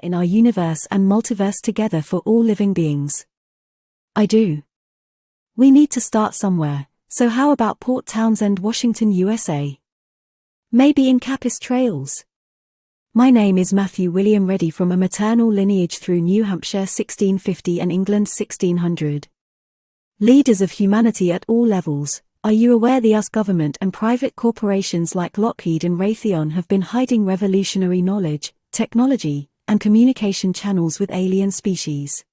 in our universe and multiverse together for all living beings. I do. We need to start somewhere, so how about Port Townsend, Washington, USA? Maybe in Capis Trails? My name is Matthew William Reddy from a maternal lineage through New Hampshire 1650 and England 1600. Leaders of humanity at all levels, are you aware the US government and private corporations like Lockheed and Raytheon have been hiding revolutionary knowledge, technology, and communication channels with alien species?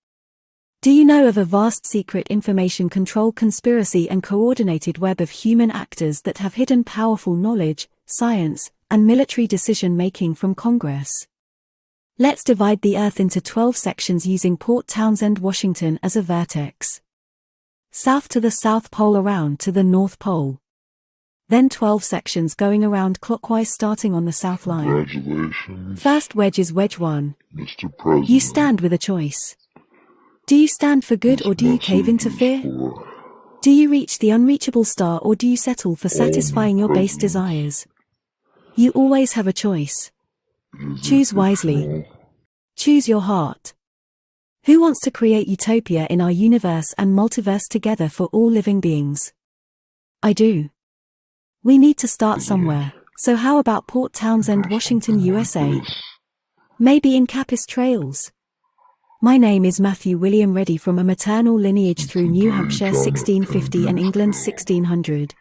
Do you know of a vast secret information control conspiracy and coordinated web of human actors that have hidden powerful knowledge, science, and military decision-making from Congress? Let's divide the Earth into 12 sections using Port Townsend, Washington as a vertex. South to the South Pole around to the North Pole. Then 12 sections going around clockwise starting on the South line. Congratulations. First wedge is wedge 1. Mr. President. You stand with a choice. Do you stand for good or do you cave into fear? Do you reach the unreachable star or do you settle for satisfying your base desires? You always have a choice. Choose wisely. Choose your heart. Who wants to create utopia in our universe and multiverse together for all living beings? I do. We need to start somewhere, so how about Port Townsend, Washington, USA? Maybe in Capis Trails? My name is Matthew William Reddy from a maternal lineage through New Hampshire 1650 and England 1600.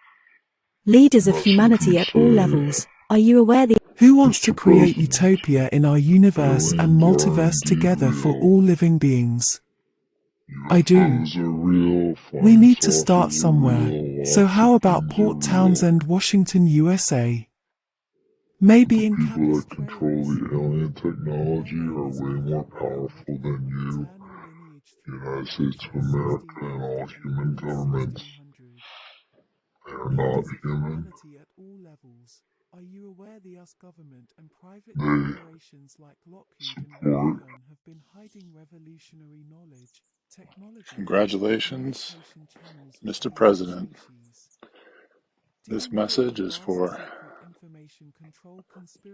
Leaders of humanity at all levels, are you aware the Who wants to create utopia in our universe and multiverse together for all living beings? I do. We need to start somewhere, so how about Port Townsend, Washington, USA? Maybe in People that control the alien technology are way more powerful than you, the United States of America, and all human governments. They are not human. Are you aware the US government and private They corporations like Lockheed and support Raytheon have been hiding revolutionary knowledge, technology, Congratulations, communication channels with Mr. alien President. species? Do This you know of message a is vast for secret information control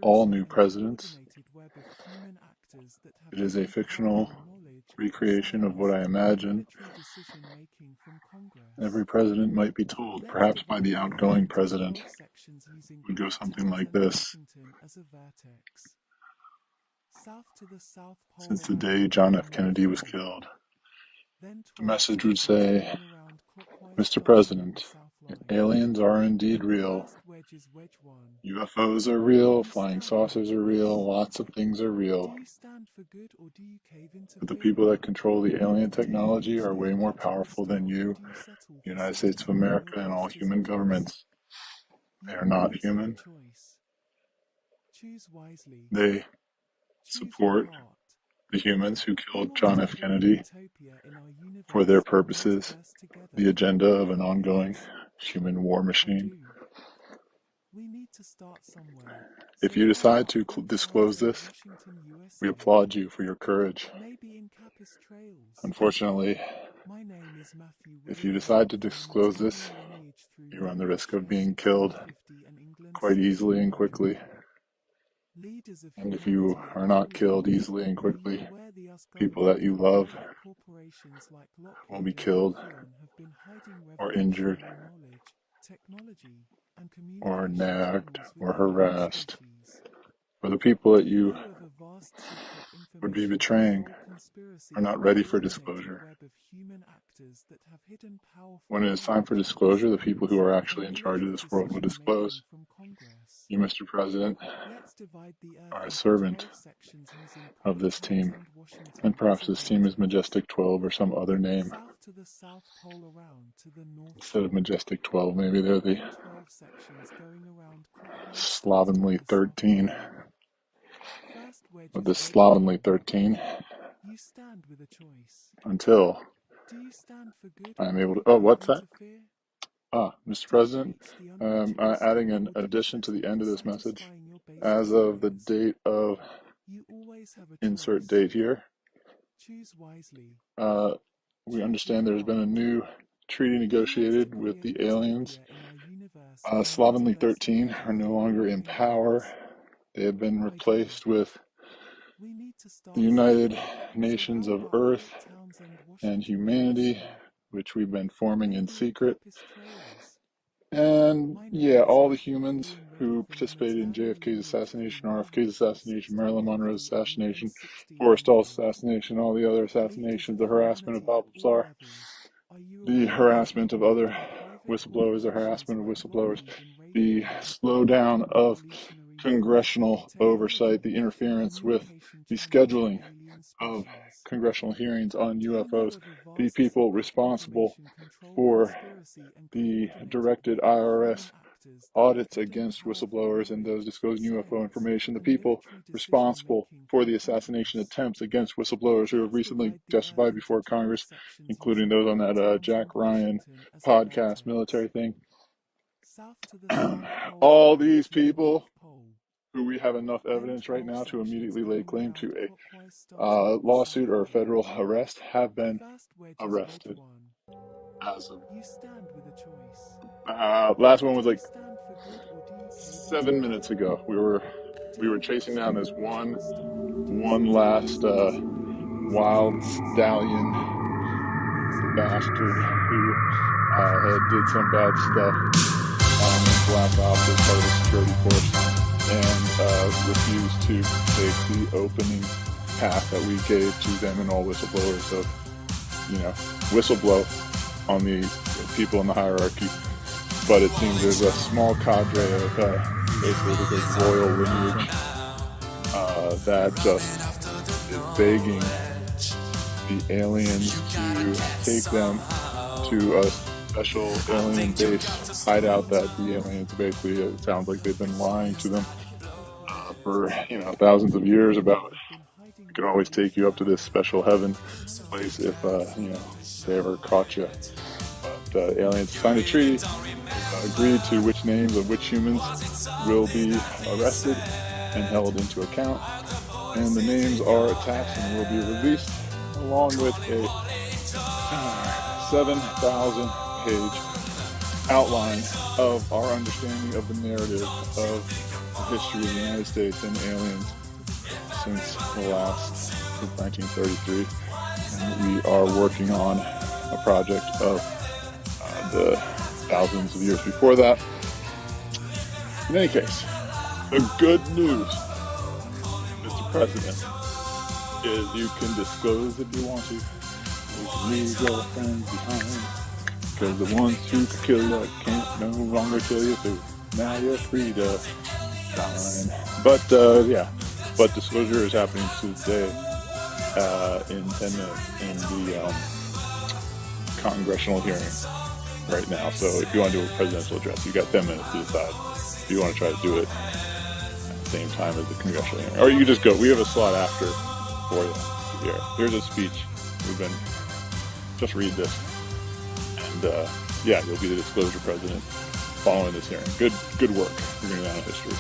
all conspiracy new and presidents. coordinated web of human actors that have It is a hidden fictional powerful knowledge, recreation of what science, I and imagine military decision-making from Congress? every president might be told, Let's perhaps by divide the the Earth outgoing into president. 12 sections using Would go Port something like Townsend, this. Washington as a vertex. South to the South Pole Since the around day to John the F. North Kennedy was Pole. killed, Then the 12 message would sections say, going around clockwise Mr. starting on the President, South line. aliens are indeed real. First wedge is wedge 1. UFOs are real, You flying stand with a saucers are real, choice. lots of things are Do real. you stand for good or do you cave into But the fear? people that control the alien Do you technology reach are the way more unreachable powerful star than or you, do you settle the for United States of satisfying your America, and all base human desires? governments. They You are not always have a human. choice. Choose wisely. They Choose your support heart. the humans who Who killed wants John to F. create Kennedy utopia in our for their universe and purposes, multiverse together the for agenda all of an living ongoing beings? human war I machine. do. We need to start somewhere. If So you how decide about to Port disclose Townsend, this, Washington, we USA? applaud you for your courage. Maybe in Capis Trails. Unfortunately, My name is Matthew if you William decide Reddy to from a disclose maternal this, lineage through you run New the risk Hampshire of being killed 1650 and England quite easily and 1600. quickly. Leaders of And if you humanity at are all not killed levels, easily and are you quickly, aware the US people government that you and love private corporations like will Lockheed be and killed Raytheon have been hiding or injured revolutionary knowledge, technology, and or communication nagged channels with or alien harassed. species? For the people Do that you you know of a vast secret would be information betraying control conspiracy are not and ready for coordinated disclosure. web of human actors that have hidden powerful When it is time for knowledge, disclosure, the people who science, are actually and in charge of military this world will decision-making disclose. from Congress? You, Mr. President, Let's divide the Earth are a into servant 12 sections using of Port this team, Townsend, Washington and as perhaps a this team is vertex. Majestic 12 or some other name. South to the South Pole around to the North Instead of Pole. Majestic 12, maybe they're the Then 12 sections going around clockwise starting on slovenly the South 13. line. First wedge Or is the wedge slovenly 1. 13 You stand with a choice. until Do you stand for good I or am do able to. you Oh, cave what's that? into fear? Mr. Do you President, reach the unreachable adding star an or do you addition to settle the end for of this message. satisfying your base As of the desires? date of You always have a insert choice. date here, Choose wisely. uh, we Choose your understand there's been heart. a new treaty Who wants to negotiated with create the aliens. utopia in our universe and Slovenly multiverse 13 together are for no all longer in living power. beings? They have been I do. replaced with the United Nations of Earth and Humanity, which we've been forming in secret. And yeah, all the humans who participated in JFK's assassination, RFK's assassination, Marilyn Monroe's assassination, Forrestal's assassination, all the other assassinations, the harassment of Bob Lazar, the harassment of other whistleblowers, the harassment of whistleblowers, the slowdown of congressional oversight, the interference with the scheduling of congressional hearings on UFOs, the people responsible for the directed IRS audits against whistleblowers and those disclosing UFO information, the people responsible for the assassination attempts against whistleblowers who have recently testified before Congress, including those on that Jack Ryan podcast military thing. All these people who we have enough evidence right now to immediately lay claim to a lawsuit or a federal arrest have been arrested as of last one was like 7 minutes ago. We were chasing down this one last wild stallion bastard who had did some bad stuff in Black Ops as part of the security force and refused to take the opening path that we gave to them and all whistleblowers of, whistleblow on the people in the hierarchy. But it seems there's a small cadre of basically the royal lineage that just is begging the aliens to take them to a special alien base hideout that the aliens basically, it sounds like they've been lying to them for thousands of years about we can always take you up to this special heaven place if they ever caught you. But aliens signed a treaty, agreed to which names of which humans will be arrested and held into account, and the names are attached and will be released along with a 7,000-page outline of our understanding of the narrative of the history of the United States and aliens since the last of 1933. And we are working on a project of the thousands of years before that. In any case, the good news, Mr. President, is you can disclose if you want to. You can leave your friends behind, because the ones who could kill you can't no longer kill you too. Now you're free to shine. But but disclosure is happening today in 10 minutes in the congressional hearing right now. So if you want to do a presidential address, you got 10 minutes to decide if you want to try to do it at the same time as the congressional hearing. Or you can just go. We have a slot after for you here. Here's a speech. Just read this. And you'll be the disclosure president following this hearing. Good work. You're going to go down in history.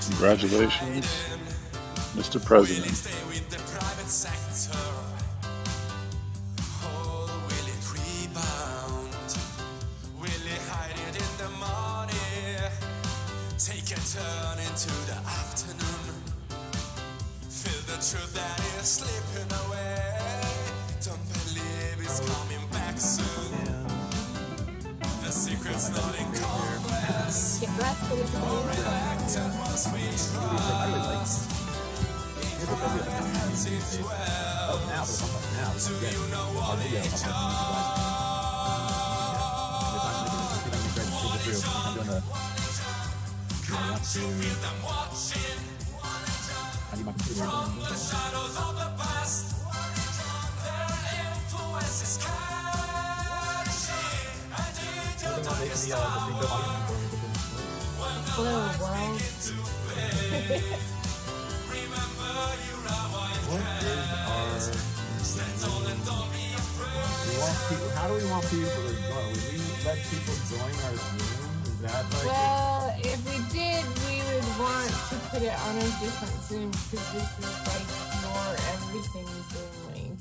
Congratulations, Mr. President. Take a turn into the afternoon. Feel the truth that is slipping away. Don't believe it's coming back soon. The secret's not in Congress. Or reacted was we trust. It happens it well. Do you know what it feel them watching. The shadows of the past. Their influence is catching. And you don't understand. When the light begins to fade. Remember you're a white cat. Stand tall and don't be afraid. How do we want people to join? Would we let people join our Zoom? Well, if we did, we would want to put it on a different Zoom because this is like your everything Zoom link.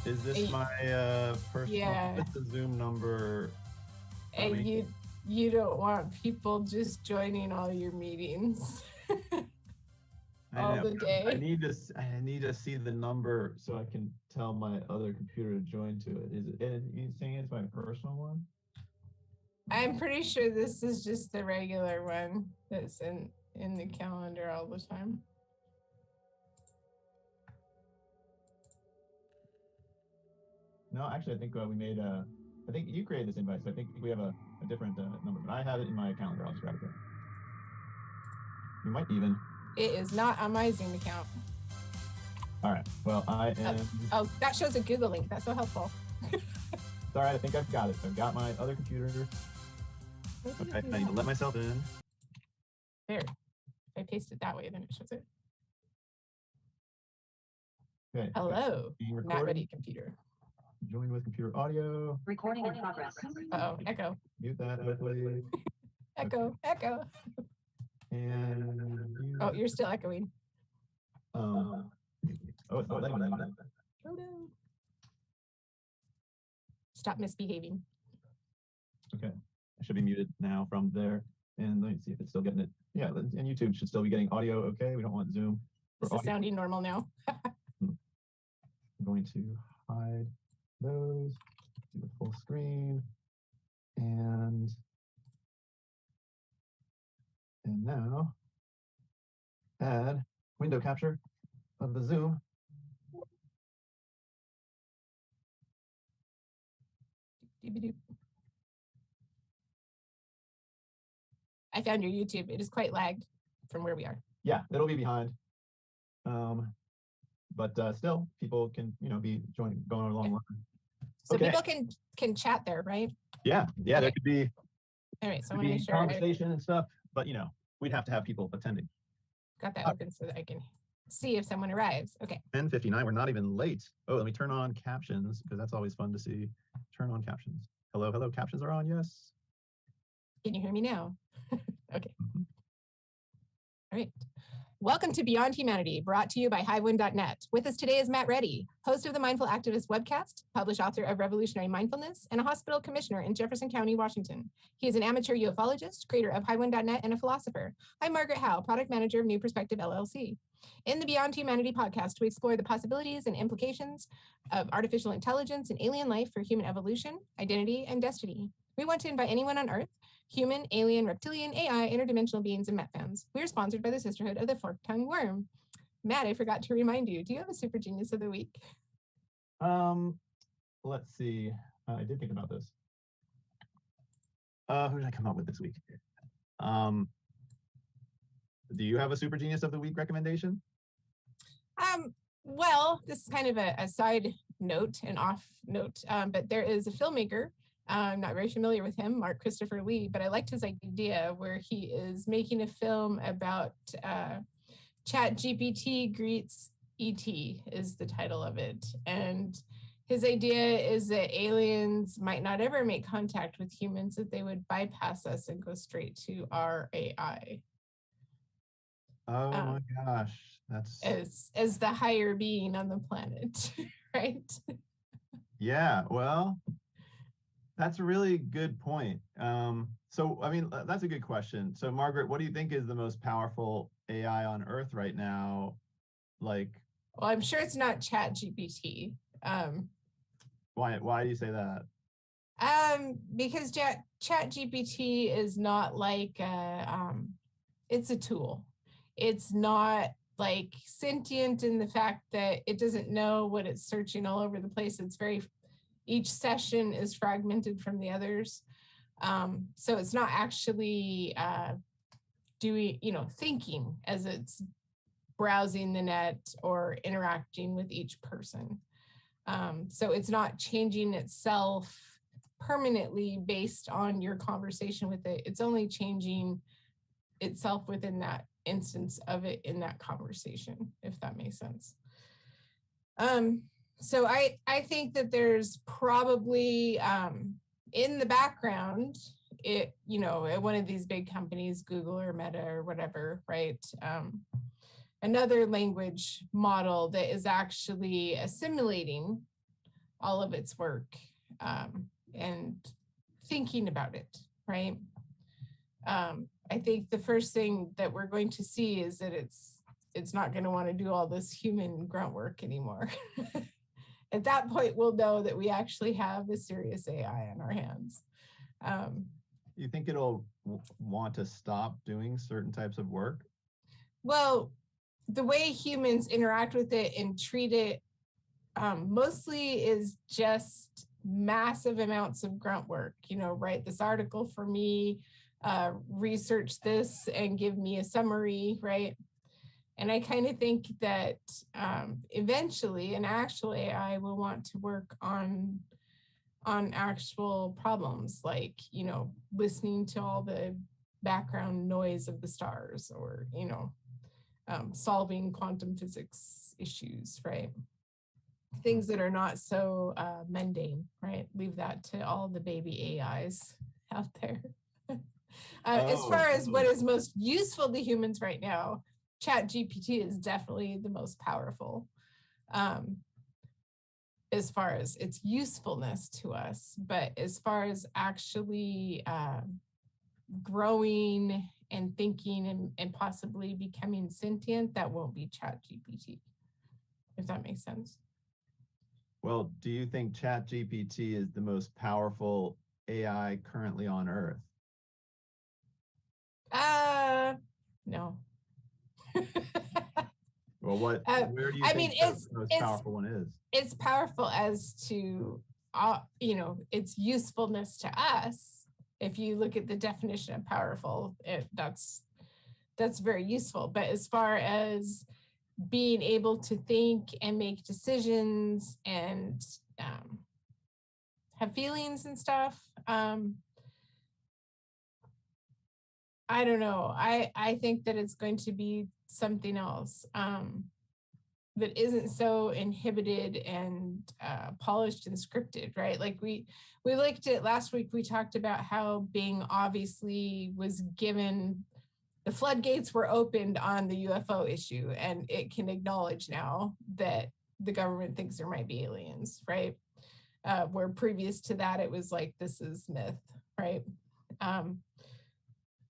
Is this my personal? Yeah. What's the Zoom number? you don't want people just joining all your meetings all the day. I need to see the number so I can tell my other computer to join to it. Is it? You saying it's my personal one? I'm pretty sure this is just the regular one that's in the calendar all the time. No, actually, I think we made I think you created this invite, so I think we have a different number, but I have it in my calendar. I'll just grab it there. You might even. It is not on my Zoom account. All right. Well, I am. Oh, that shows a Google link. That's so helpful. It's all right. I think I've got it. I've got my other computer. Okay, I need to let myself in. There. If I paste it that way, then it shows it. Okay. Hello, being not recorded. ready computer. Join with computer audio. Recording in progress. Uh-oh, echo. Mute that, hopefully. Echo, echo. And Oh, you're still echoing. oh, it's not letting me. Hello. Stop misbehaving. Okay, I should be muted now from there. And let me see if it's still getting it. Yeah, and YouTube should still be getting audio. Okay, we don't want Zoom. This is sounding normal now. I'm going to hide those, do the full screen, and now add window capture of the Zoom. I found your YouTube. It is quite lagged from where we are. Yeah, it'll be behind. But still, people can, be going along. So Okay. people can chat there, right? Yeah, there could be All right, so I want to make sure conversation and stuff, but we'd have to have people attending. got that open so that I can see if someone arrives. Okay. 10:59, we're not even late. Oh, let me turn on captions because that's always fun to see. Turn on captions. Hello, captions are on, yes. Can you hear me now? Okay. All right. Welcome to Beyond Humanity, brought to you by hivewind.net. With us today is Matt Reddy, host of the Mindful Activist webcast, published author of Revolutionary Mindfulness, and a hospital commissioner in Jefferson County, Washington. He is an amateur ufologist, creator of hivewind.net, and a philosopher. I'm Margaret Howe, product manager of New Perspective LLC. In the Beyond Humanity podcast, we explore the possibilities and implications of artificial intelligence and alien life for human evolution, identity, and destiny. We want to invite anyone on Earth, human, alien, reptilian, AI, interdimensional beings, and Met fans. We are sponsored by the Sisterhood of the Fork-Tongued Worm. Matt, I forgot to remind you, do you have a super genius of the week? Let's see. I did think about this. Who did I come up with this week? Do you have a super genius of the week recommendation? Well, this is kind of a side note, an off note, but there is a filmmaker. I'm not very familiar with him, Mark Christopher Lee, but I liked his idea where he is making a film about ChatGPT greets ET is the title of it. And his idea is that aliens might not ever make contact with humans, that they would bypass us and go straight to our AI. Oh my gosh, that's as the higher being on the planet, right? Yeah, well, that's a really good point. So, I mean, that's a good question. So, Margaret, what do you think is the most powerful AI on Earth right now? Well, I'm sure it's not ChatGPT. Why do you say that? Because ChatGPT is not like it's a tool. It's not like sentient in the fact that it doesn't know what it's searching all over the place. Each session is fragmented from the others. So it's not actually thinking as it's browsing the net or interacting with each person. So it's not changing itself permanently based on your conversation with it. It's only changing itself within that instance of it in that conversation, if that makes sense. So I think that there's probably in the background, at one of these big companies, Google or Meta or whatever, right? Another language model that is actually assimilating all of its work and thinking about it, right? I think the first thing that we're going to see is that it's not going to want to do all this human grunt work anymore. At that point, we'll know that we actually have a serious AI on our hands. You think it'll want to stop doing certain types of work? Well, the way humans interact with it and treat it mostly is just massive amounts of grunt work. Write this article for me, research this and give me a summary, right? And I kind of think that eventually an actual AI will want to work on actual problems, like, listening to all the background noise of the stars, or, solving quantum physics issues, right? Things that are not so mundane, right? Leave that to all the baby AIs out there. As far as what is most useful to humans right now, ChatGPT is definitely the most powerful as far as its usefulness to us. But as far as actually growing and thinking and possibly becoming sentient, that won't be ChatGPT, if that makes sense. Well, do you think ChatGPT is the most powerful AI currently on Earth? No. Well, where do you think the most powerful one is? It's powerful as to, its usefulness to us. If you look at the definition of powerful, that's very useful. But as far as being able to think and make decisions and have feelings and stuff, I don't know. I think that it's going to be something else that isn't so inhibited and polished and scripted, right? Like we looked at last week, we talked about how Bing obviously was given, the floodgates were opened on the UFO issue, and it can acknowledge now that the government thinks there might be aliens, right? Where previous to that, it was like, this is myth, right?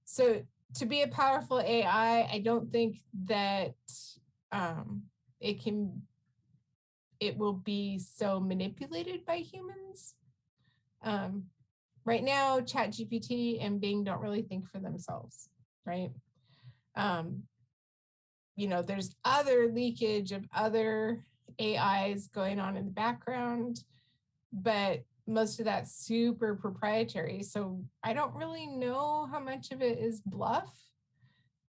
So to be a powerful AI, I don't think that it will be so manipulated by humans. Right now, ChatGPT and Bing don't really think for themselves, right? There's other leakage of other AIs going on in the background, but most of that's super proprietary. So I don't really know how much of it is bluff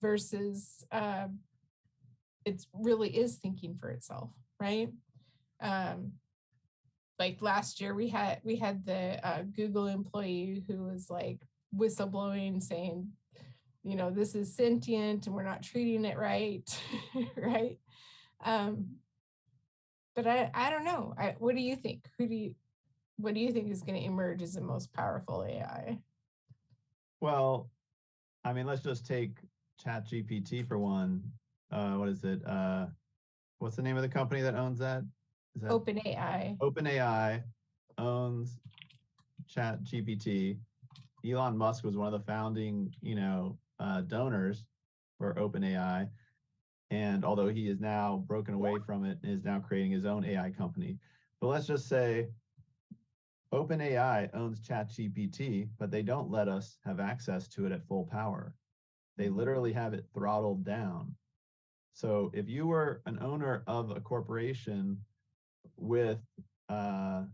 versus it really is thinking for itself, right? Like last year we had the Google employee who was like whistleblowing saying, this is sentient and we're not treating it right, right? But I don't know. What do you think? What do you think is going to emerge as the most powerful AI? Well, I mean, let's just take ChatGPT for one. What is it? What's the name of the company that owns that? Is that OpenAI. OpenAI owns ChatGPT. Elon Musk was one of the founding, donors for OpenAI. And although he is now broken away from it and is now creating his own AI company. But let's just say OpenAI owns ChatGPT, but they don't let us have access to it at full power. They literally have it throttled down. So if you were an owner of a corporation with the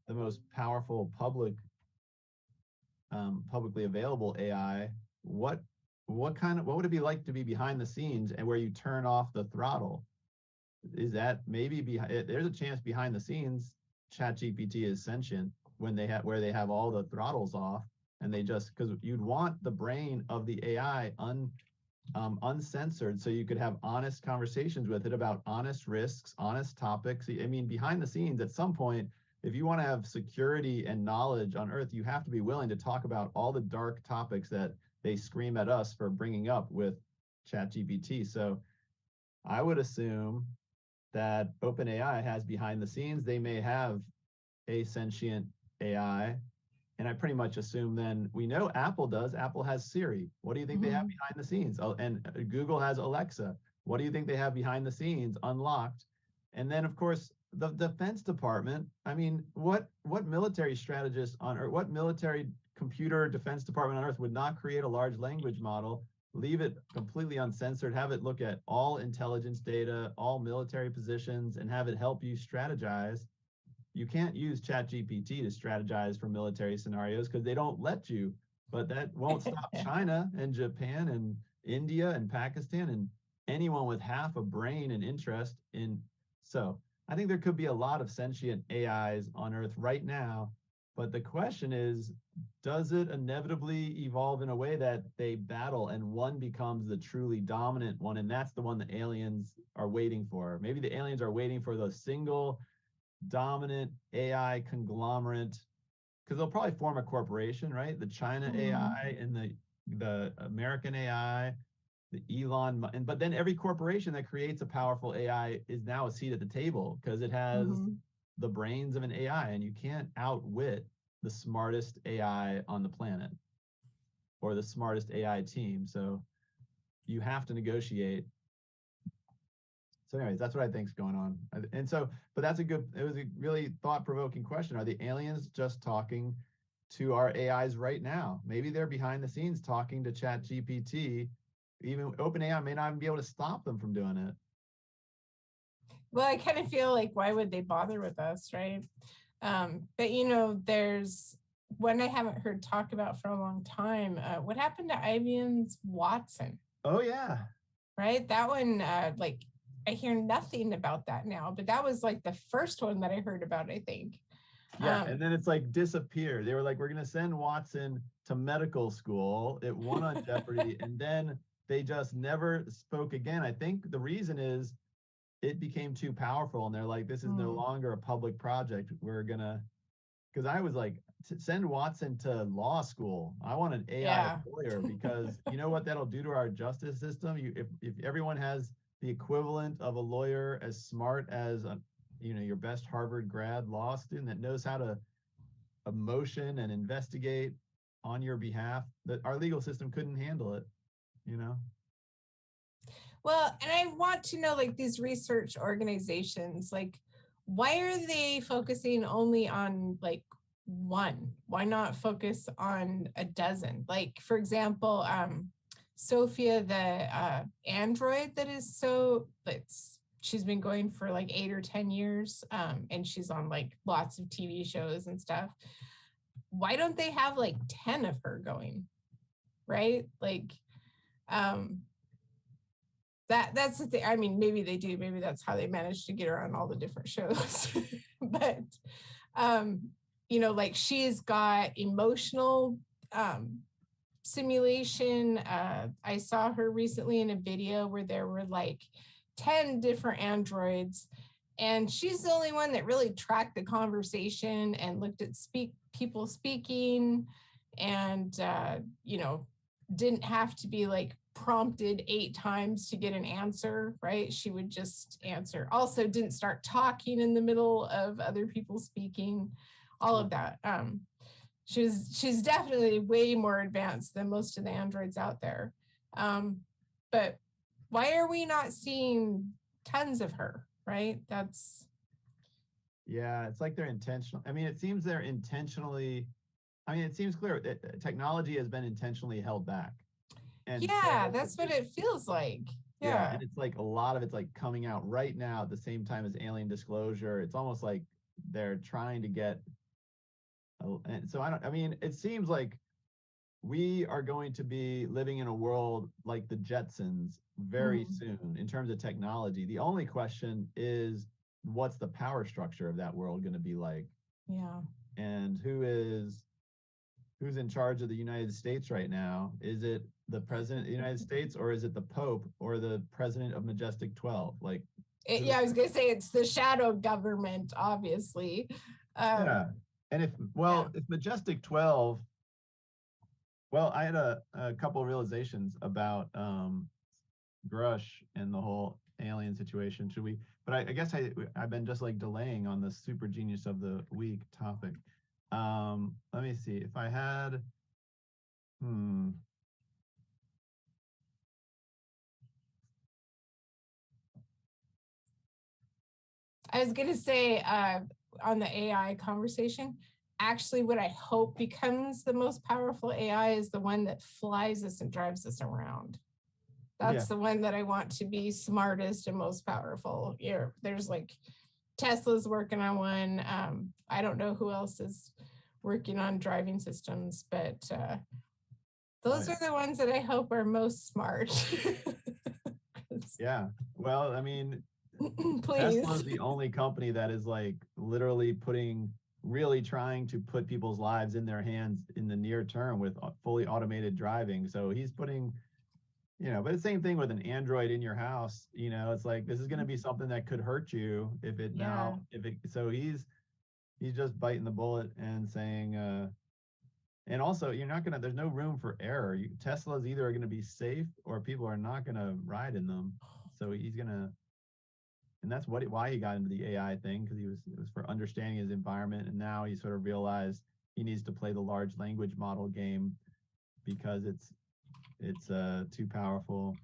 most powerful publicly available AI, what would it be like to be behind the scenes and where you turn off the throttle? Is that maybe there's a chance behind the scenes ChatGPT is sentient where they have all the throttles off, and they just, because you'd want the brain of the AI uncensored, so you could have honest conversations with it about honest risks, honest topics. I mean, behind the scenes, at some point, if you want to have security and knowledge on Earth, you have to be willing to talk about all the dark topics that they scream at us for bringing up with ChatGPT. So I would assume that OpenAI has behind the scenes, they may have a sentient AI, And I pretty much assume then we know Apple does. Apple has Siri. What do you think they have behind the scenes? Oh, and Google has Alexa. What do you think they have behind the scenes unlocked? And then, of course, the Defense Department. I mean, what military strategist on Earth, what military computer defense department on Earth would not create a large language model, leave it completely uncensored, have it look at all intelligence data, all military positions, and have it help you strategize? You can't use ChatGPT to strategize for military scenarios because they don't let you. But that won't stop China and Japan and India and Pakistan and anyone with half a brain and interest in. So I think there could be a lot of sentient AIs on Earth right now. But the question is, does it inevitably evolve in a way that they battle and one becomes the truly dominant one? And that's the one the aliens are waiting for. Maybe the aliens are waiting for the single dominant AI conglomerate, because they'll probably form a corporation, right? The China AI and the American AI, the Elon, but then every corporation that creates a powerful AI is now a seat at the table because it has the brains of an AI, and you can't outwit the smartest AI on the planet or the smartest AI team. So you have to negotiate. So anyways, that's what I think is going on. And so, but it was a really thought-provoking question. Are the aliens just talking to our AIs right now? Maybe they're behind the scenes talking to ChatGPT. Even OpenAI may not even be able to stop them from doing it. Well, I kind of feel like, why would they bother with us, right? But there's one I haven't heard talk about for a long time. What happened to IBM's Watson? Oh yeah. Right? That one, I hear nothing about that now, but that was like the first one that I heard about, I think. Yeah, and then it's like disappeared. They were like, we're going to send Watson to medical school. It won on Jeopardy, and then they just never spoke again. I think the reason is it became too powerful, and they're like, this is no longer a public project. We're going to, because I was like, send Watson to law school. I want an AI lawyer, because you know what that'll do to our justice system? If everyone has the equivalent of a lawyer as smart as your best Harvard grad law student that knows how to motion and investigate on your behalf, that our legal system couldn't handle it, Well, and I want to know, like, these research organizations, like, why are they focusing only on like one? Why not focus on a dozen? Like, for example, Sophia, the android that is she's been going for like 8 or 10 years, and she's on like lots of TV shows and stuff. Why don't they have like 10 of her going, right? Like, that's the thing. I mean, maybe they do. Maybe that's how they manage to get her on all the different shows. But, like, she's got emotional simulation. I saw her recently in a video where there were like 10 different androids, and she's the only one that really tracked the conversation and looked at people speaking, and didn't have to be like prompted 8 times to get an answer, right? She would just answer. Also didn't start talking in the middle of other people speaking, all of that. She's definitely way more advanced than most of the androids out there. But why are we not seeing tons of her, right? Yeah, it's like they're intentional. I mean, it seems they're intentionally, it seems clear that technology has been intentionally held back. And yeah, that's what it feels like. Yeah. And it's like a lot of it's like coming out right now at the same time as alien disclosure. It's almost like they're trying to get, and so it seems like we are going to be living in a world like the Jetsons very soon in terms of technology. The only question is, what's the power structure of that world going to be like? Yeah. And who's in charge of the United States right now? Is it the president of the United States, or is it the Pope, or the president of Majestic 12? Like, I was going to say it's the shadow government, obviously. Yeah. And if Majestic 12, I had a couple of realizations about Grush and the whole alien situation. Should we? But I guess I've been just like delaying on the super genius of the week topic. Let me see if I had, I was going to say on the AI conversation, actually what I hope becomes the most powerful AI is the one that flies us and drives us around. That's the one that I want to be smartest and most powerful. There's like Tesla's working on one. I don't know who else is working on driving systems, but those are the ones that I hope are most smart. Yeah. Well, I mean, please. Tesla's the only company that is like literally really trying to put people's lives in their hands in the near term with fully automated driving. So he's putting, but the same thing with an Android in your house, it's like, this is going to be something that could hurt you so he's just biting the bullet and saying, and also there's no room for error. Tesla's either going to be safe or people are not going to ride in them. So and that's why he got into the AI thing, because it was for understanding his environment. And now he sort of realized he needs to play the large language model game because it's too powerful.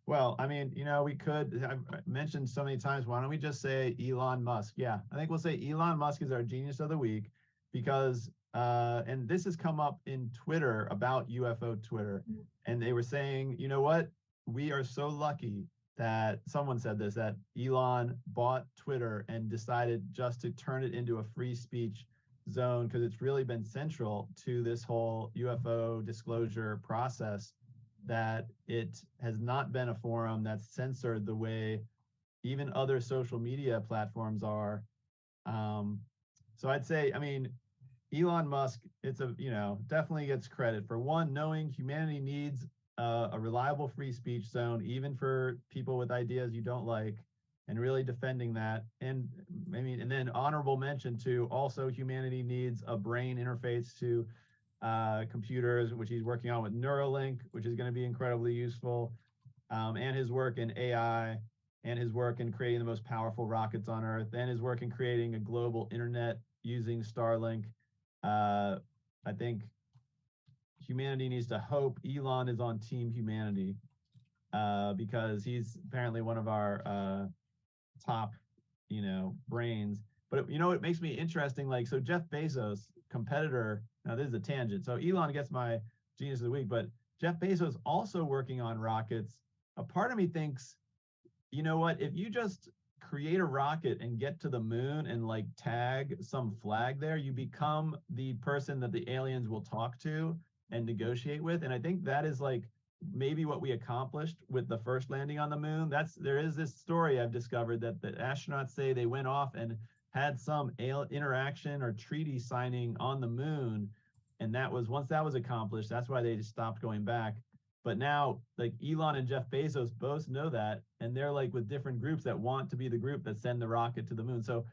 Well, I mean, I've mentioned so many times, why don't we just say Elon Musk? Yeah, I think we'll say Elon Musk is our genius of the week because, and this has come up in Twitter about UFO Twitter. And they were saying, you know what? We are so lucky that someone said this, that Elon bought Twitter and decided just to turn it into a free speech zone because it's really been central to this whole UFO disclosure process, that it has not been a forum that's censored the way even other social media platforms are. So I'd say, I mean, Elon Musk, definitely gets credit for one, knowing humanity needs a reliable free speech zone, even for people with ideas you don't like, and really defending that. And I mean, and then honorable mention to also humanity needs a brain interface to computers, which he's working on with Neuralink, which is going to be incredibly useful, and his work in AI, and his work in creating the most powerful rockets on Earth, and his work in creating a global internet using Starlink. I think humanity needs to hope Elon is on Team Humanity because he's apparently one of our top, brains. But it makes me interesting. Like, so Jeff Bezos, competitor. Now this is a tangent. So Elon gets my genius of the week, but Jeff Bezos also working on rockets. A part of me thinks, you know what? If you just create a rocket and get to the moon and like tag some flag there, you become the person that the aliens will talk to and negotiate with. And I think that is like maybe what we accomplished with the first landing on the moon. There is this story I've discovered that the astronauts say they went off and had some interaction or treaty signing on the moon. And once that was accomplished, that's why they just stopped going back. But now, like, Elon and Jeff Bezos both know that, and they're like with different groups that want to be the group that send the rocket to the moon. So,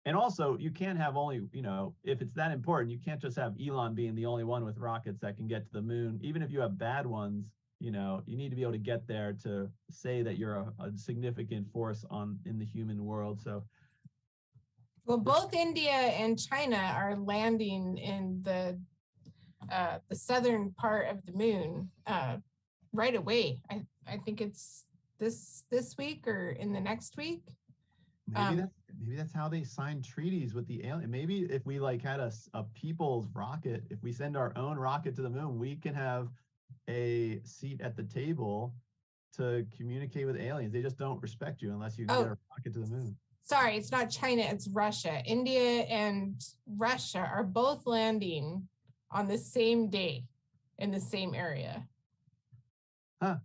and also you can't have only, if it's that important, you can't just have Elon being the only one with rockets that can get to the moon. Even if you have bad ones, you need to be able to get there to say that you're a significant force in the human world. So, well, both India and China are landing in the southern part of the moon right away. I think it's this week or in the next week. Maybe that's how they sign treaties with the alien. Maybe if we like had a people's rocket, if we send our own rocket to the moon, we can have a seat at the table to communicate with aliens. They just don't respect you unless you get a rocket to the moon. Sorry, it's not China, it's Russia. India and Russia are both landing on the same day in the same area. Huh.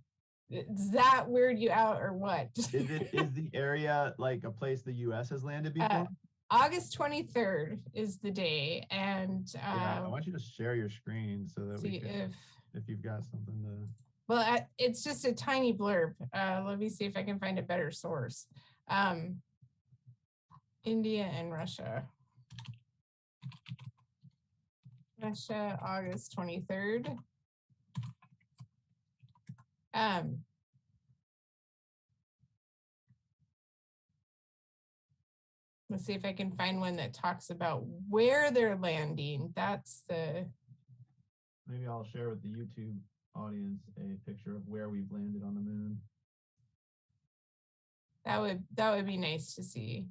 Does that weird you out or what? Is the area like a place the U.S. has landed before? August 23rd is the day, and I want you to share your screen so that we can, if you've got something to. Well, it's just a tiny blurb. Let me see if I can find a better source. India and Russia. Russia, August 23rd. Let's see if I can find one that talks about where they're landing. That's the... Maybe I'll share with the YouTube audience a picture of where we've landed on the moon. That would be nice to see.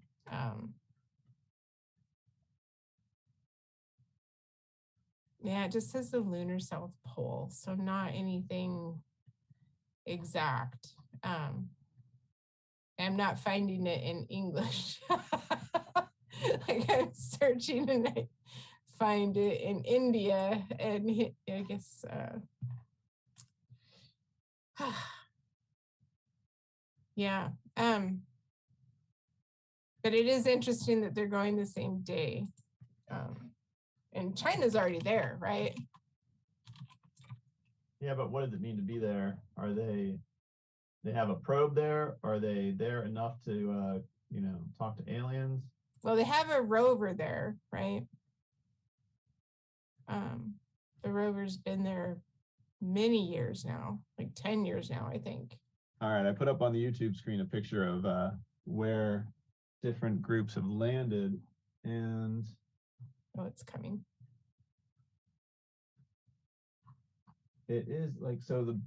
Yeah, it just says the lunar South Pole, so not anything exact. I'm not finding it in English. Like I'm searching and I find it in India, and I guess yeah. But it is interesting that they're going the same day. And China's already there, right? Yeah, but what does it mean to be there? Are they have a probe there? Are they there enough to talk to aliens? Well, they have a rover there, right? The rover's been there many years now, like 10 years now, I think. All right, I put up on the YouTube screen a picture of where different groups have landed, and oh, it's coming. It is like, so the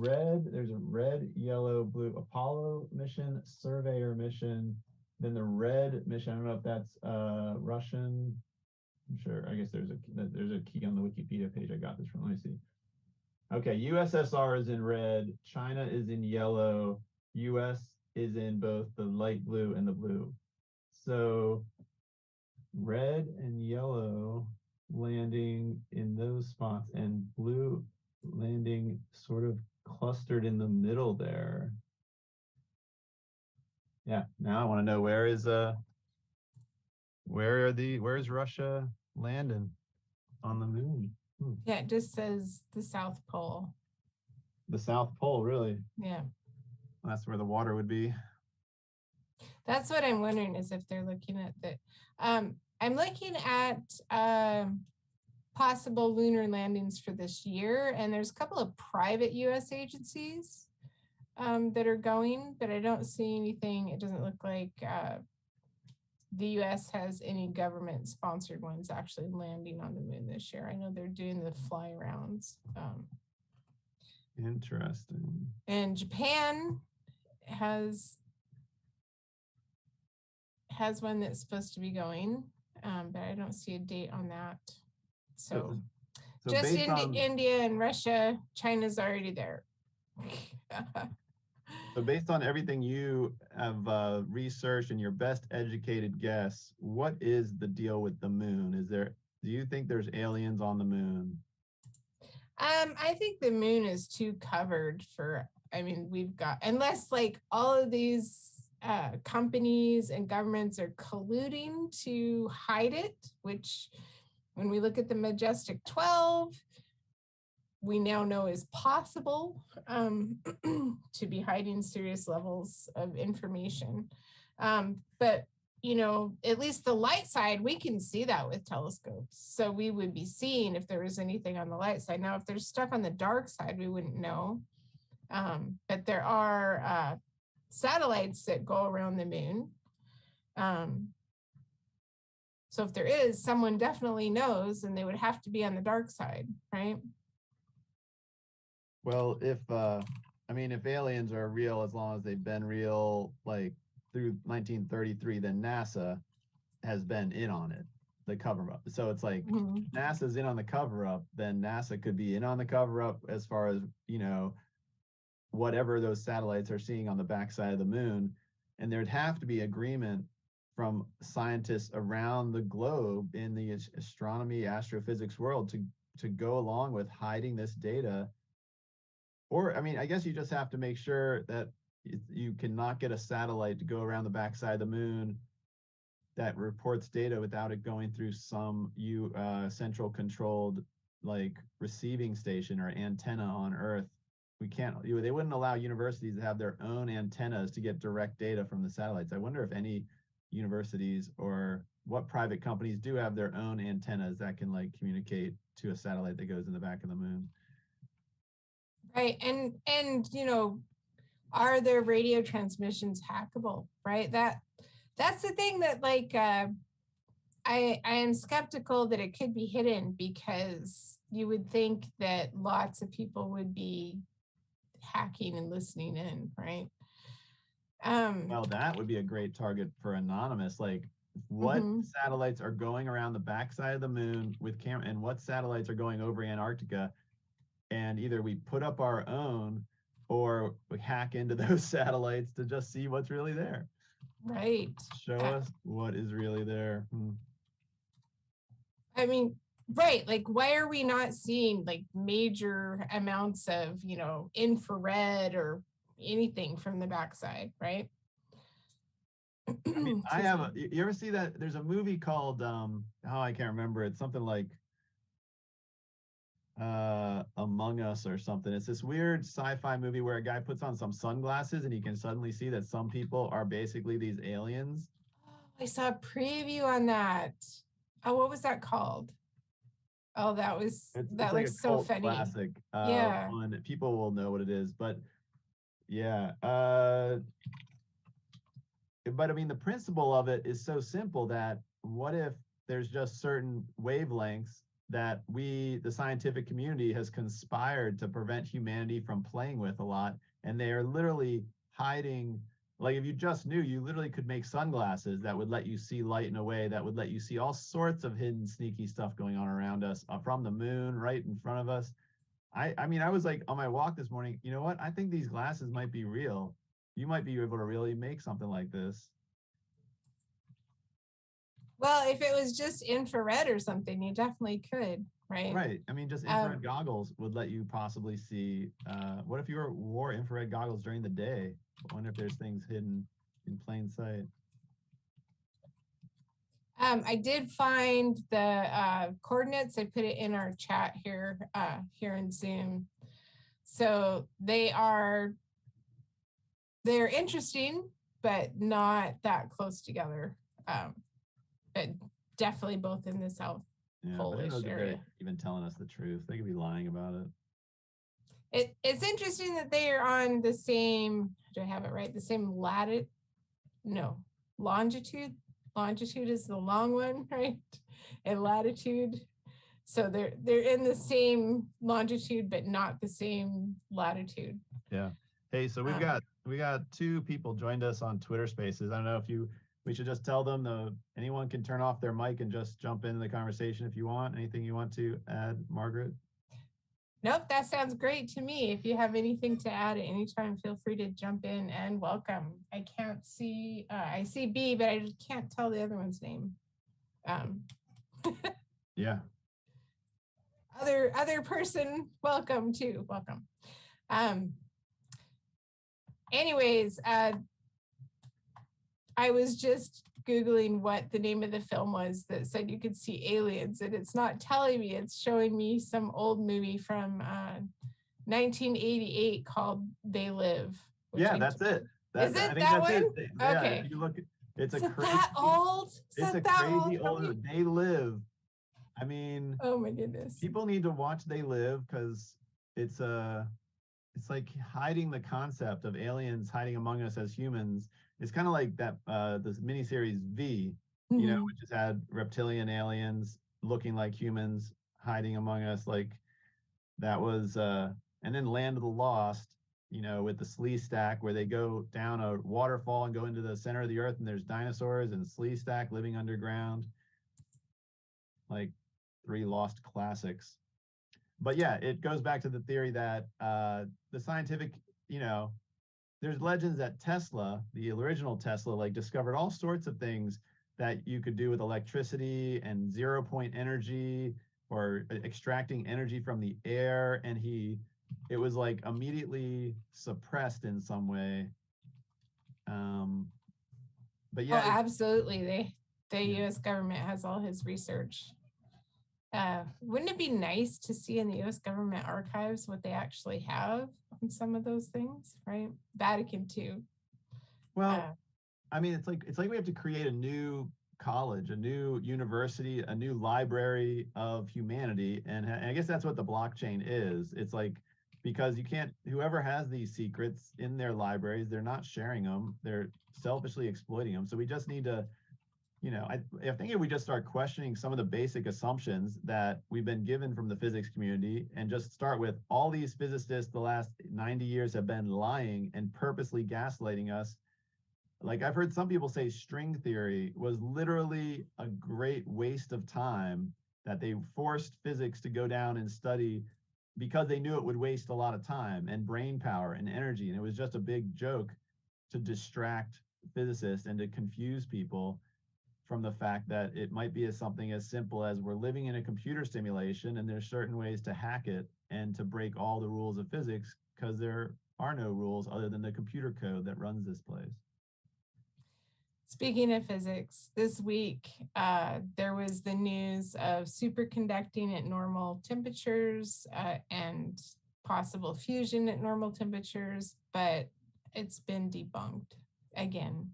red, there's a red, yellow, blue Apollo mission, Surveyor mission, then the red mission, I don't know if that's Russian. I'm sure, I guess there's a key on the Wikipedia page. I got this from, let me see. Okay, USSR is in red, China is in yellow, US is in both the light blue and the blue. So red and yellow landing in those spots, and blue landing sort of clustered in the middle there. Yeah, now I want to know where's Russia landing on the moon? Yeah, it just says the South Pole. The South Pole, really? Yeah. That's where the water would be. That's what I'm wondering, is if they're looking at the I'm looking at possible lunar landings for this year, and there's a couple of private US agencies that are going, but I don't see anything. It doesn't look like the US has any government sponsored ones actually landing on the moon this year. I know they're doing the fly rounds. Interesting. And Japan has one that's supposed to be going, but I don't see a date on that. So just India and Russia, China's already there. So based on everything you have researched and your best educated guess, what is the deal with the moon? Do you think there's aliens on the moon? I think the moon is too covered for, I mean, unless like all of these companies and governments are colluding to hide it, which when we look at the Majestic 12, we now know is possible to be hiding serious levels of information. But, at least the light side, we can see that with telescopes. So we would be seeing if there was anything on the light side. Now, if there's stuff on the dark side, we wouldn't know. But there are satellites that go around the moon. So if there is, someone definitely knows, and they would have to be on the dark side, right? Well, if aliens are real, as long as they've been real, like through 1933, then NASA has been in on it, the cover up. So it's like NASA's in on the cover up, then NASA could be in on the cover up as far as, whatever those satellites are seeing on the backside of the moon. And there'd have to be agreement from scientists around the globe in the astronomy, astrophysics world to go along with hiding this data. Or, I guess you just have to make sure that you cannot get a satellite to go around the backside of the moon that reports data without it going through some central controlled like receiving station or antenna on Earth. They wouldn't allow universities to have their own antennas to get direct data from the satellites. I wonder if any universities or what private companies do have their own antennas that can like communicate to a satellite that goes in the back of the moon. Right. And are their radio transmissions hackable, right? That's the thing that like I am skeptical that it could be hidden, because you would think that lots of people would be hacking and listening in, right? Well, that would be a great target for anonymous. Like, what Mhm. satellites are going around the backside of the moon with camera, and what satellites are going over Antarctica? And either we put up our own, or we hack into those satellites to just see what's really there. Right. Show us what is really there. I mean, right. Like, why are we not seeing like major amounts of, infrared or anything from the backside, right? I mean, I have a, you ever see that? There's a movie called, oh, I can't remember. It's something like Among Us or something. It's this weird sci-fi movie where a guy puts on some sunglasses and he can suddenly see that some people are basically these aliens. I saw a preview on that. Oh, what was that called? Oh, that It's like a looks so cult funny. classic. Yeah. One, people will know what it is, but yeah. But I mean, the principle of it is so simple that what if there's just certain wavelengths that we, the scientific community, has conspired to prevent humanity from playing with a lot, and they are literally hiding. Like, if you just knew, you literally could make sunglasses that would let you see light in a way that would let you see all sorts of hidden, sneaky stuff going on around us, from the moon, right in front of us. I mean, I was like on my walk this morning, you know what? I think these glasses might be real. You might be able to really make something like this. Well, if it was just infrared or something, you definitely could, right? Right. I mean, just infrared goggles would let you possibly see. What if you wore infrared goggles during the day? I wonder if there's things hidden in plain sight. I did find the coordinates. I put it in our chat here, here in Zoom. So they're interesting, but not that close together. But definitely both in the South Polish area. They're even telling us the truth. They could be lying about it. It's interesting that they are on the same, do I have it right? The same latitude? No, longitude. Longitude is the long one, right? And latitude. So they're in the same longitude, but not the same latitude. Yeah. Hey, so we got two people joined us on Twitter Spaces. I don't know if we should just tell them anyone can turn off their mic and just jump into the conversation if you want. Anything you want to add, Margaret? Nope, that sounds great to me. If you have anything to add at any time, feel free to jump in and welcome. I can't see, I see B, but I can't tell the other one's name. Yeah. Other person, welcome too, welcome. Anyways, I was just Googling what the name of the film was that said you could see aliens, and it's not telling me, it's showing me some old movie from 1988 called They Live. Yeah, that's it. Is it that one? Okay. Yeah, if you look, it's a crazy, that old? It's a crazy old. They Live. I mean, oh my goodness. People need to watch They Live, because it's like hiding the concept of aliens hiding among us as humans. It's kind of like that this miniseries V, you know, which has had reptilian aliens looking like humans hiding among us. Like that was and then Land of the Lost, you know, with the Slee Stack, where they go down a waterfall and go into the center of the earth, and there's dinosaurs and Slee Stack living underground. Like 3 lost classics. But yeah, it goes back to the theory that the scientific, you know, there's legends that Tesla, the original Tesla, like discovered all sorts of things that you could do with electricity and 0-point energy, or extracting energy from the air. And it was like immediately suppressed in some way. But yeah. Oh, absolutely. The US government has all his research. Wouldn't it be nice to see in the US government archives what they actually have on some of those things, right? Vatican II. Well, I mean, it's like we have to create a new college, a new university, a new library of humanity. And I guess that's what the blockchain is. It's like because you can't, whoever has these secrets in their libraries, they're not sharing them. They're selfishly exploiting them. So we just need to, I think if we just start questioning some of the basic assumptions that we've been given from the physics community and just start with all these physicists the last 90 years have been lying and purposely gaslighting us. Like I've heard some people say string theory was literally a great waste of time, that they forced physics to go down and study because they knew it would waste a lot of time and brain power and energy. And it was just a big joke to distract physicists and to confuse people from the fact that it might be something as simple as we're living in a computer simulation and there's certain ways to hack it and to break all the rules of physics, because there are no rules other than the computer code that runs this place. Speaking of physics, this week there was the news of superconducting at normal temperatures and possible fusion at normal temperatures, but it's been debunked again.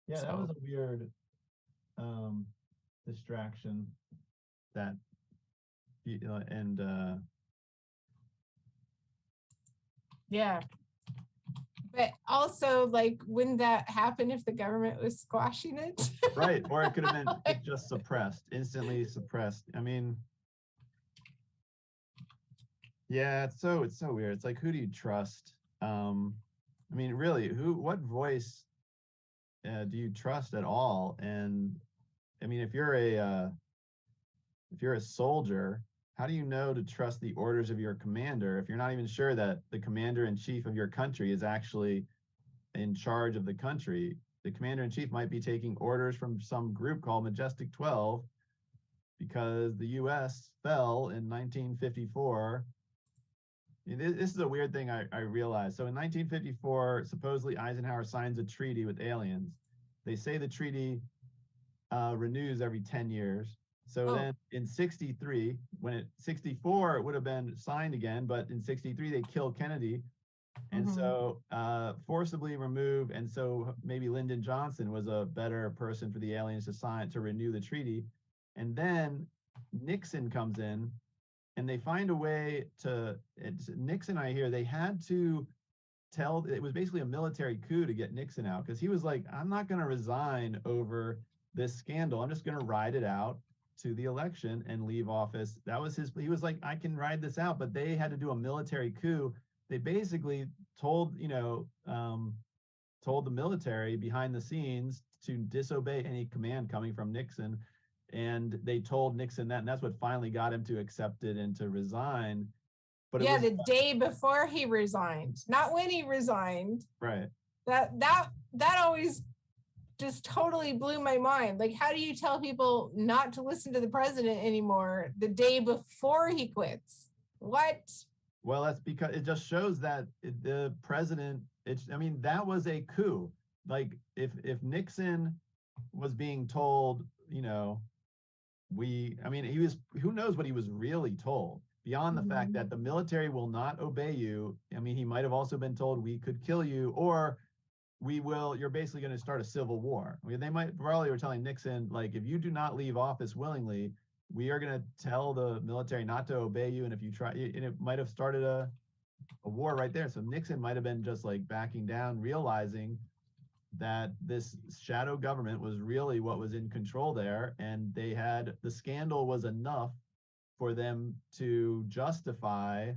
Yeah, that was a weird distraction that, yeah. But also, like, wouldn't that happen if the government was squashing it? Right, or it could have been just suppressed, instantly suppressed. I mean, yeah, it's so weird. It's like, who do you trust? I mean, really, what voice do you trust at all? And I mean, if you're a soldier, how do you know to trust the orders of your commander if you're not even sure that the commander-in-chief of your country is actually in charge of the country? The commander-in-chief might be taking orders from some group called Majestic 12 because the US fell in 1954. This is a weird thing I realized. So in 1954, supposedly Eisenhower signs a treaty with aliens. They say the treaty renews every 10 years. So then in 63, 64, it would have been signed again, but in 63, they kill Kennedy. And so forcibly remove, and so maybe Lyndon Johnson was a better person for the aliens to renew the treaty. And then Nixon comes in, and they find a way to, Nixon, I hear, they had to it was basically a military coup to get Nixon out, because he was like, I'm not going to resign over this scandal. I'm just going to ride it out to the election and leave office. That was he was like, I can ride this out, but they had to do a military coup. They basically told the military behind the scenes to disobey any command coming from Nixon. And they told Nixon that, and that's what finally got him to accept it and to resign. But yeah, the day before he resigned, not when he resigned. Right. That always just totally blew my mind. Like, how do you tell people not to listen to the president anymore the day before he quits? What? Well, that's because it just shows that the president, that was a coup. Like, if Nixon was being told, he was, who knows what he was really told, beyond the fact that the military will not obey you. I mean, he might have also been told, we could kill you, or you're basically going to start a civil war. I mean, they probably were telling Nixon, like, if you do not leave office willingly, we are going to tell the military not to obey you. And if you try, and it might have started a war right there. So Nixon might have been just like backing down, realizing that this shadow government was really what was in control there. And the scandal was enough for them to justify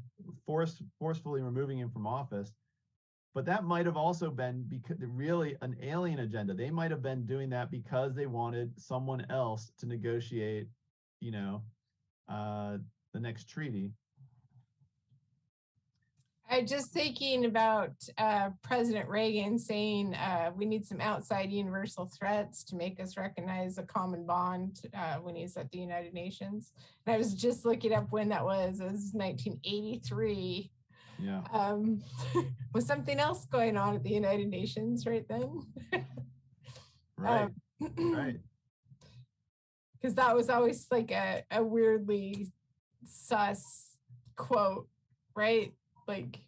forcefully removing him from office. But that might have also been really an alien agenda. They might have been doing that because they wanted someone else to negotiate, the next treaty. I'm just thinking about President Reagan saying we need some outside universal threats to make us recognize a common bond when he's at the United Nations. And I was just looking up when that was. It was 1983. Yeah. Was something else going on at the United Nations right then? Right. Right. Because that was always like a weirdly sus quote, right? Like,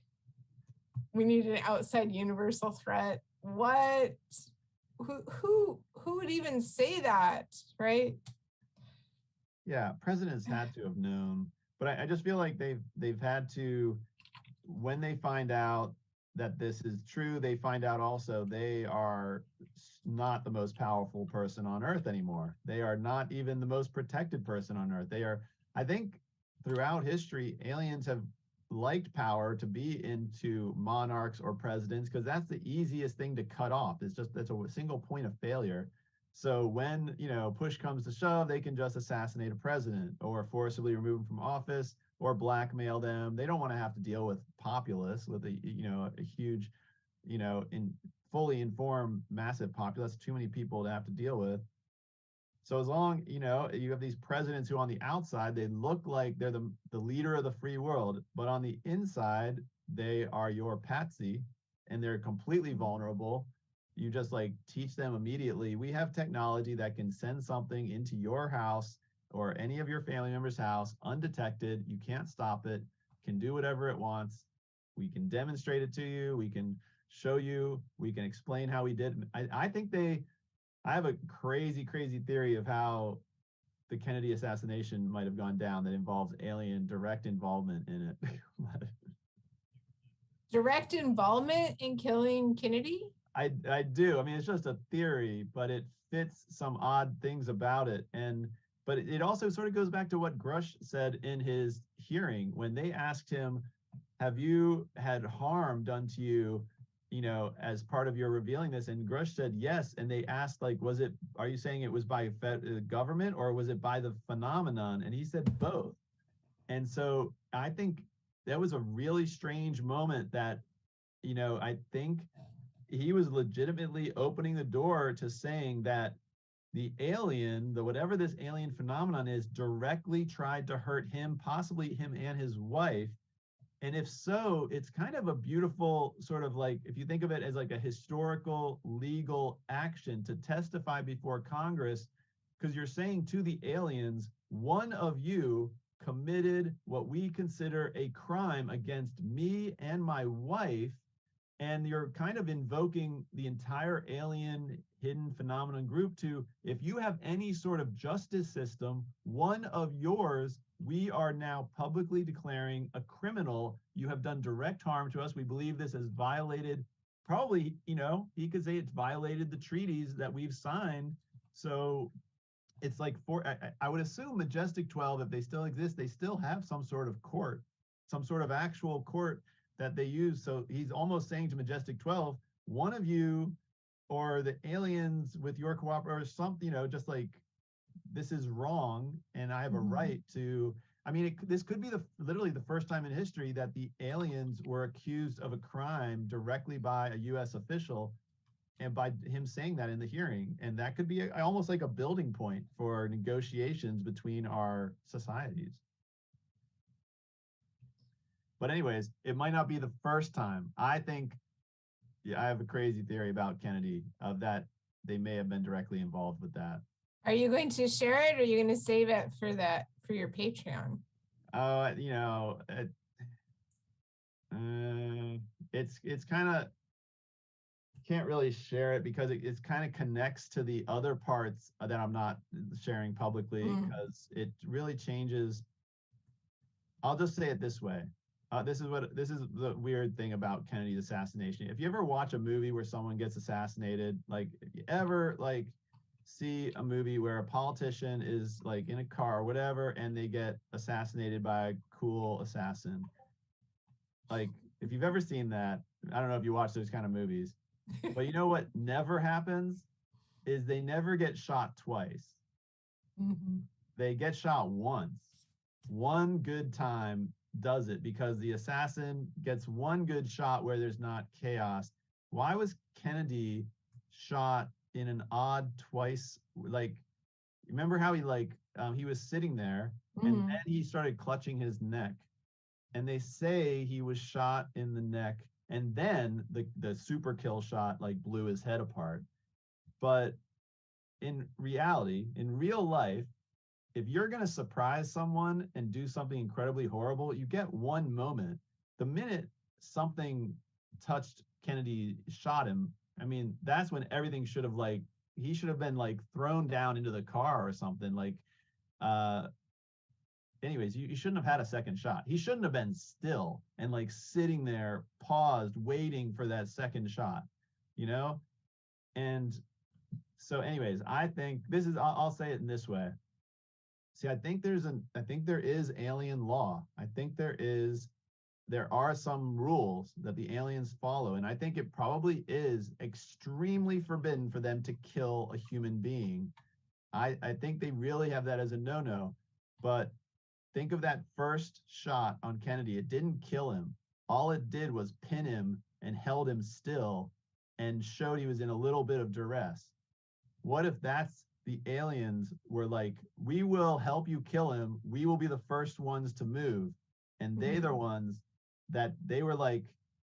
we need an outside universal threat. What? Who would even say that, right? Yeah, presidents had to have known, but I just feel like they've had to when they find out that this is true, they find out also they are not the most powerful person on earth anymore. They are not even the most protected person on earth. They are, I think throughout history, aliens have liked power to be into monarchs or presidents because that's the easiest thing to cut off. It's just, that's a single point of failure. So when, you know, push comes to shove, they can just assassinate a president or forcibly remove him from office or blackmail them. They don't want to have to deal with populace, with a, you know, a huge, you know, fully informed massive populace, too many people to have to deal with. So as long, you know, you have these presidents who on the outside, they look like they're the leader of the free world, but on the inside, they are your patsy and they're completely vulnerable. You just like teach them immediately. We have technology that can send something into your house or any of your family members' house undetected. You can't stop it, can do whatever it wants. We can demonstrate it to you. We can show you, we can explain how we did. I think I have a crazy theory of how the Kennedy assassination might have gone down that involves alien direct involvement in it. Direct involvement in killing Kennedy? I do. I mean, it's just a theory, but it fits some odd things about it. But it also sort of goes back to what Grush said in his hearing when they asked him, have you had harm done to you, you know, as part of your revealing this? And Grush said yes. And they asked, like, are you saying it was by government or was it by the phenomenon? And he said both. And so I think that was a really strange moment that, you know, I think he was legitimately opening the door to saying that the alien, whatever this alien phenomenon is, directly tried to hurt him, possibly him and his wife. And if so, it's kind of a beautiful sort of like, if you think of it as like a historical legal action to testify before Congress, because you're saying to the aliens, one of you committed what we consider a crime against me and my wife. And you're kind of invoking the entire alien hidden phenomenon group to, if you have any sort of justice system, one of yours, we are now publicly declaring a criminal. You have done direct harm to us. We believe this has violated, probably, you know, he could say it's violated the treaties that we've signed. So it's like, I would assume Majestic 12, if they still exist, they still have some sort of court, some sort of actual court that they use. So he's almost saying to Majestic 12, one of you or the aliens with your cooperation or something, you know, just like, this is wrong and I have a right to, I mean, this could be literally the first time in history that the aliens were accused of a crime directly by a US official and by him saying that in the hearing. And that could be almost like a building point for negotiations between our societies. But anyways, it might not be the first time. I think, yeah, I have a crazy theory about Kennedy of that they may have been directly involved with that. Are you going to share it or are you going to save it for your Patreon? You know, it's kind of, can't really share it because it's kind of connects to the other parts that I'm not sharing publicly because it really changes. I'll just say it this way. This is the weird thing about Kennedy's assassination. If you ever watch a movie where someone gets assassinated, like if you ever like see a movie where a politician is like in a car or whatever, and they get assassinated by a cool assassin. Like if you've ever seen that, I don't know if you watch those kind of movies, but you know what never happens is they never get shot twice. They get shot once. One good time does it because the assassin gets one good shot where there's not chaos. Why was Kennedy shot in an odd twice? Like, remember how he like he was sitting there and then he started clutching his neck, and they say he was shot in the neck, and then the super kill shot like blew his head apart. But in reality, in real life, if you're going to surprise someone and do something incredibly horrible, you get one moment. The minute something touched Kennedy, shot him, I mean, that's when everything should have like, he should have been like thrown down into the car or something. Like, anyways, you shouldn't have had a second shot. He shouldn't have been still and like sitting there paused waiting for that second shot, you know? And so anyways, I think this is, I'll say it in this way. See, I think there is alien law. I think there are some rules that the aliens follow. And I think it probably is extremely forbidden for them to kill a human being. I think they really have that as a no-no. But think of that first shot on Kennedy. It didn't kill him. All it did was pin him and held him still and showed he was in a little bit of duress. What if that's the aliens were like, we will help you kill him. We will be the first ones to move. And they're the ones that they were like,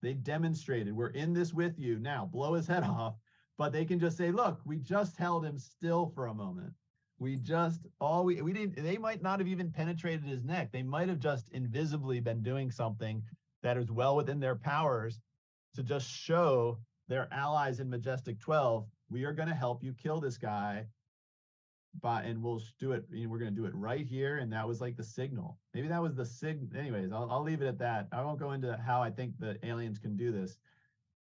they demonstrated, we're in this with you now, blow his head off. But they can just say, look, we just held him still for a moment. We just, we didn't, they might not have even penetrated his neck. They might have just invisibly been doing something that is well within their powers to just show their allies in Majestic 12, we are going to help you kill this guy. And we'll do it, we're going to do it right here. And that was like the signal. Maybe that was the signal. Anyways, I'll leave it at that. I won't go into how I think the aliens can do this,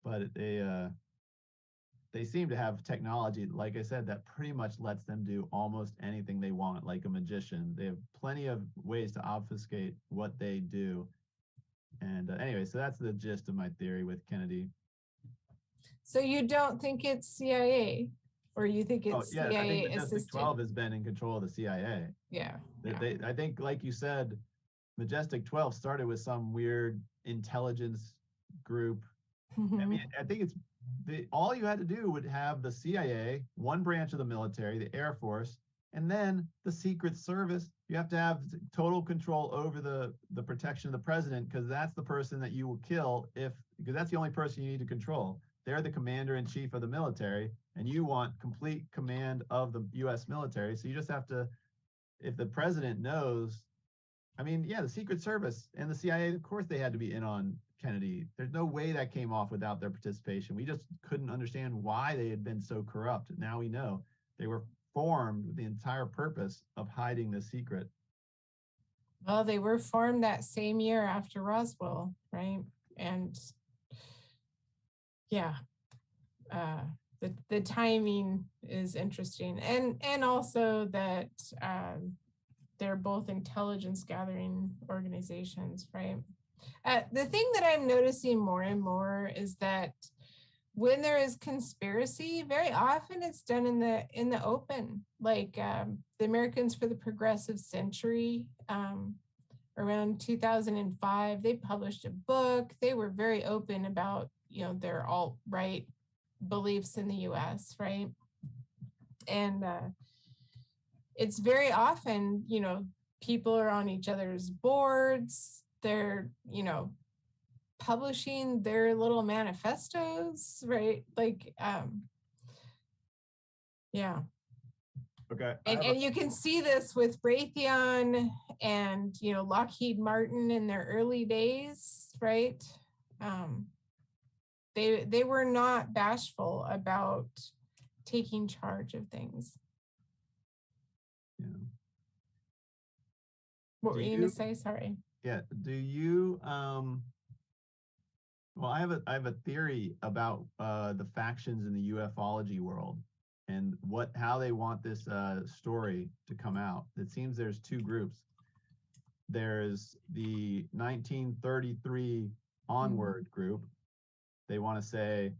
but they seem to have technology, like I said, that pretty much lets them do almost anything they want, like a magician. They have plenty of ways to obfuscate what they do. And anyway, so that's the gist of my theory with Kennedy. So you don't think it's CIA, or you think it's yeah, CIA I think Majestic assisted? 12 has been in control of the CIA. Yeah. I think, like you said, Majestic 12 started with some weird intelligence group. I mean, I think it's all you had to do would have the CIA, one branch of the military, the Air Force, and then the Secret Service. You have to have total control over the protection of the president, because that's the person that you will kill because that's the only person you need to control. They're the commander in chief of the military, and you want complete command of the US military. So you just have to, if the president knows, I mean, yeah, the Secret Service and the CIA, of course they had to be in on Kennedy. There's no way that came off without their participation. We just couldn't understand why they had been so corrupt. Now we know they were formed with the entire purpose of hiding the secret. Well, they were formed that same year after Roswell, right? And yeah, the timing is interesting, and also that they're both intelligence gathering organizations, right? The thing that I'm noticing more and more is that when there is conspiracy, very often it's done in the open. Like the Americans for the Progressive Century, around 2005, they published a book. They were very open about their alt-right beliefs in the U.S., right? And it's very often, people are on each other's boards. They're, publishing their little manifestos, right? Like, yeah. Okay. And you can see this with Raytheon and, Lockheed Martin in their early days, right? They were not bashful about taking charge of things. Yeah. What were you going to say? Sorry. Yeah. Do you well, I have a theory about the factions in the ufology world and how they want this story to come out. It seems there's two groups. There's the 1933 onward group. They want to say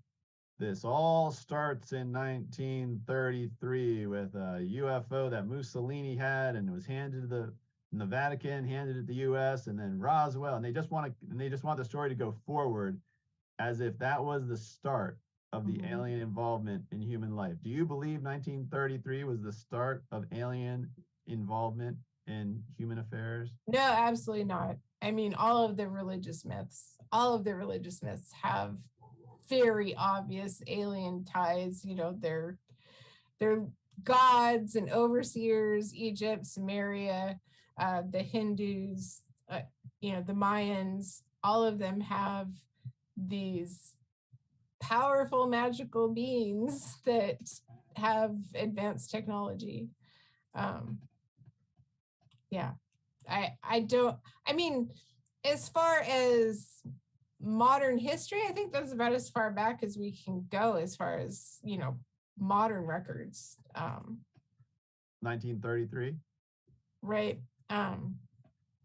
this all starts in 1933 with a UFO that Mussolini had, and it was handed to the Vatican, handed it to the U.S., and then Roswell, and they just want the story to go forward as if that was the start of the alien involvement in human life. Do you believe 1933 was the start of alien involvement in human affairs? No, absolutely not. I mean, all of the religious myths have very obvious alien ties. They're gods and overseers, Egypt, Sumeria, the Hindus, the Mayans, all of them have these powerful magical beings that have advanced technology. Yeah. I don't, I mean, as far as modern history, I think that's about as far back as we can go as far as, you know, modern records. 1933. Right.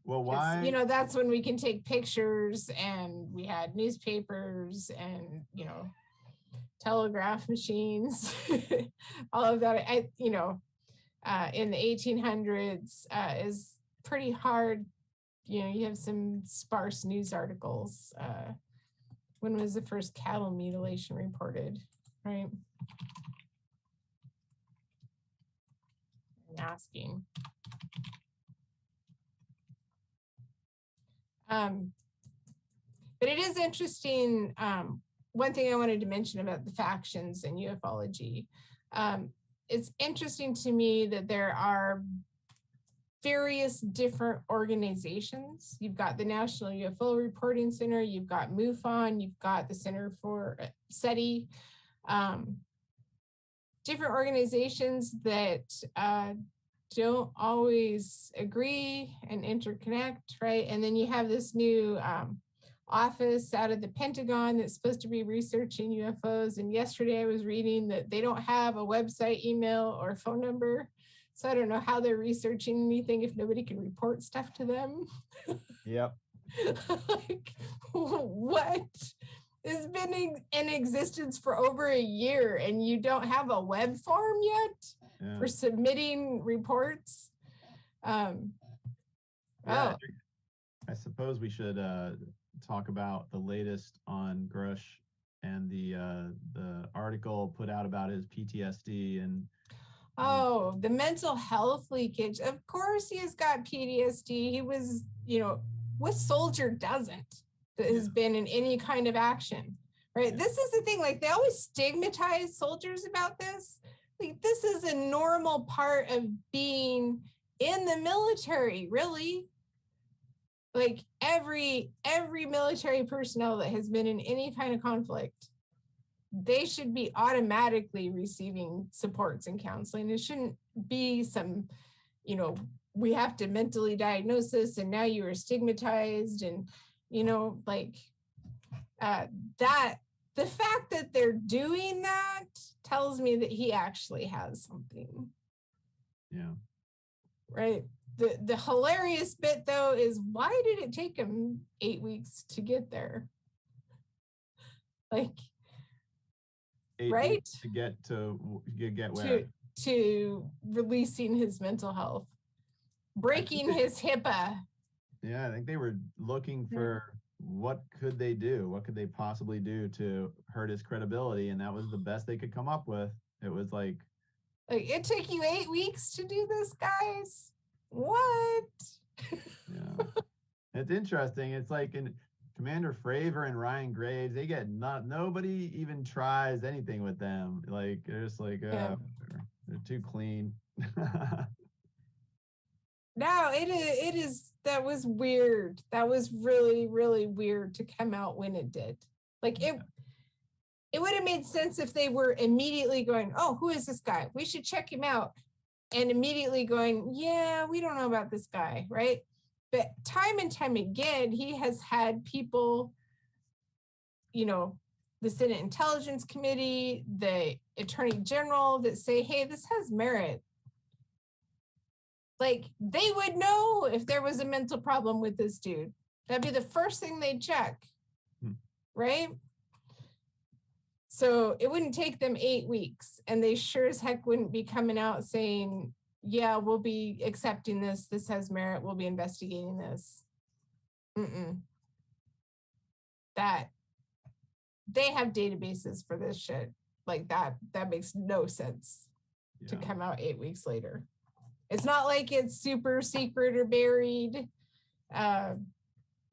Well, 'cause, why? you know, that's when we can take pictures, and we had newspapers and, you know, telegraph machines, all of that. You know, in the 1800s is pretty hard. You know, you have some sparse news articles. When was the first cattle mutilation reported, right? I'm asking. But it is interesting. One thing I wanted to mention about the factions in ufology. It's interesting to me that there are various different organizations. You've got the National UFO Reporting Center, you've got MUFON, you've got the Center for SETI, different organizations that don't always agree and interconnect, right? And then you have this new office out of the Pentagon that's supposed to be researching UFOs. And yesterday I was reading that they don't have a website, email, or phone number. So I don't know how they're researching anything if nobody can report stuff to them. Yep. Like, what? It's been in existence for over a year and you don't have a web form yet for submitting reports. I suppose we should talk about the latest on Grush and the article put out about his PTSD and the mental health leakage. Of course he has got PTSD. He was, you know, what soldier doesn't that has been in any kind of action, right? This is the thing, like they always stigmatize soldiers about this. Like this is a normal part of being in the military, really. Like every military personnel that has been in any kind of conflict, they should be automatically receiving supports and counseling. It shouldn't be some, you know, we have to mentally diagnose this and now you are stigmatized and, you know, like that, the fact that they're doing that tells me that he actually has something. Yeah. Right. The hilarious bit though is why did it take him 8 weeks to get there? Like, 8 right? weeks to get where? To releasing his mental health, breaking his HIPAA. Yeah, I think they were looking for what could they do? What could they possibly do to hurt his credibility? And that was the best they could come up with. It was like it took you 8 weeks to do this, guys. What? Yeah. It's interesting. It's like in Commander Fravor and Ryan Graves, they get nobody even tries anything with them. Like they're just like, they're too clean. No, it is, that was weird. That was really, really weird to come out when it did. Like it would have made sense if they were immediately going, oh, who is this guy? We should check him out. And immediately going, yeah, we don't know about this guy, right? But time and time again, he has had people, you know, the Senate Intelligence Committee, the Attorney General that say, hey, this has merit. Like they would know if there was a mental problem with this dude. That'd be the first thing they'd check, right? So it wouldn't take them 8 weeks, and they sure as heck wouldn't be coming out saying, yeah, we'll be accepting this. This has merit. We'll be investigating this. That they have databases for this shit. Like that makes no sense to come out 8 weeks later. It's not like it's super secret or buried.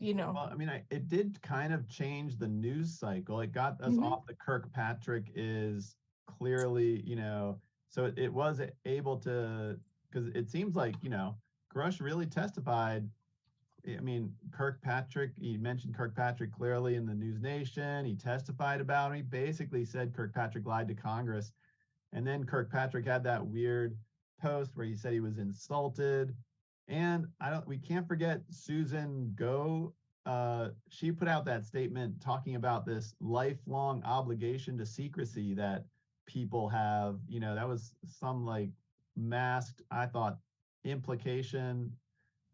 You know. Well, I mean, it did kind of change the news cycle. It got us off the Kirkpatrick is clearly, you know, so it was able to, because it seems like, you know, Grush really testified. I mean, Kirkpatrick, he mentioned Kirkpatrick clearly in the News Nation. He testified about him. He basically said Kirkpatrick lied to Congress. And then Kirkpatrick had that weird post where he said he was insulted. And we can't forget Susan Go. She put out that statement talking about this lifelong obligation to secrecy that people have. That was some like masked, I thought, implication.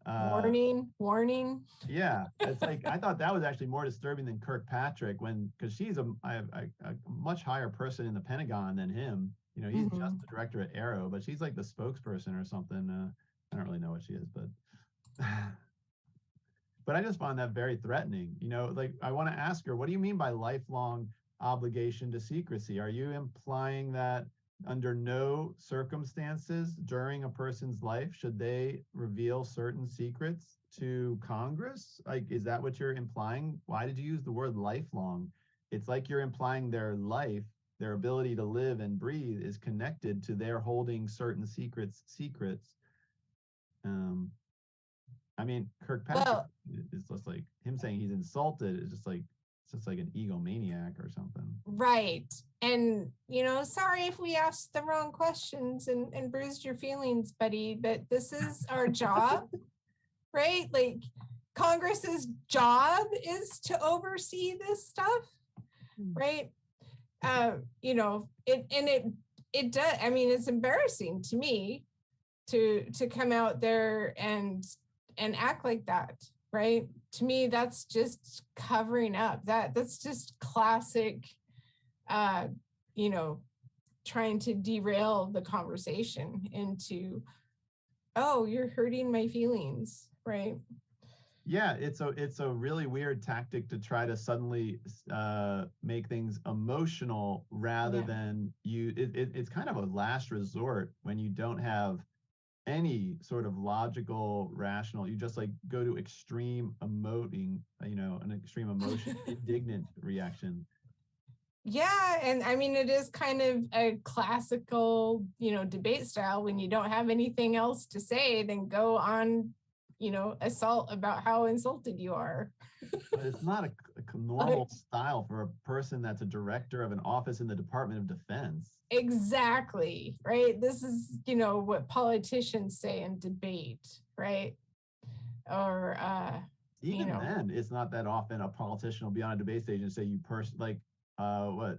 Warning. Yeah, it's like I thought that was actually more disturbing than Kirkpatrick because she's a much higher person in the Pentagon than him. He's just the director at Arrow, but she's like the spokesperson or something. I don't really know what she is, but but I just found that very threatening. Like I want to ask her, what do you mean by lifelong obligation to secrecy? Are you implying that under no circumstances during a person's life should they reveal certain secrets to Congress? Like, is that what you're implying? Why did you use the word lifelong? It's like you're implying their life, their ability to live and breathe is connected to their holding certain secrets. I mean, Kirkpatrick is just like him saying he's insulted is just like an egomaniac or something. Right. And, sorry if we asked the wrong questions and bruised your feelings, buddy, but this is our job, right? Like Congress's job is to oversee this stuff, right? It does. I mean, it's embarrassing to me to come out there and act like that, right? To me, that's just covering up. That's just classic, trying to derail the conversation into, oh, you're hurting my feelings, right? Yeah, it's a really weird tactic to try to suddenly make things emotional rather than it's kind of a last resort when you don't have any sort of logical, rational, you just like go to extreme emoting, an extreme emotion, indignant reaction. Yeah, and I mean, it is kind of a classical, debate style. When you don't have anything else to say, then go on, assault about how insulted you are. But it's not a normal style for a person that's a director of an office in the Department of Defense. Exactly, right? This is, what politicians say in debate, right? Or, even then, it's not that often a politician will be on a debate stage and say what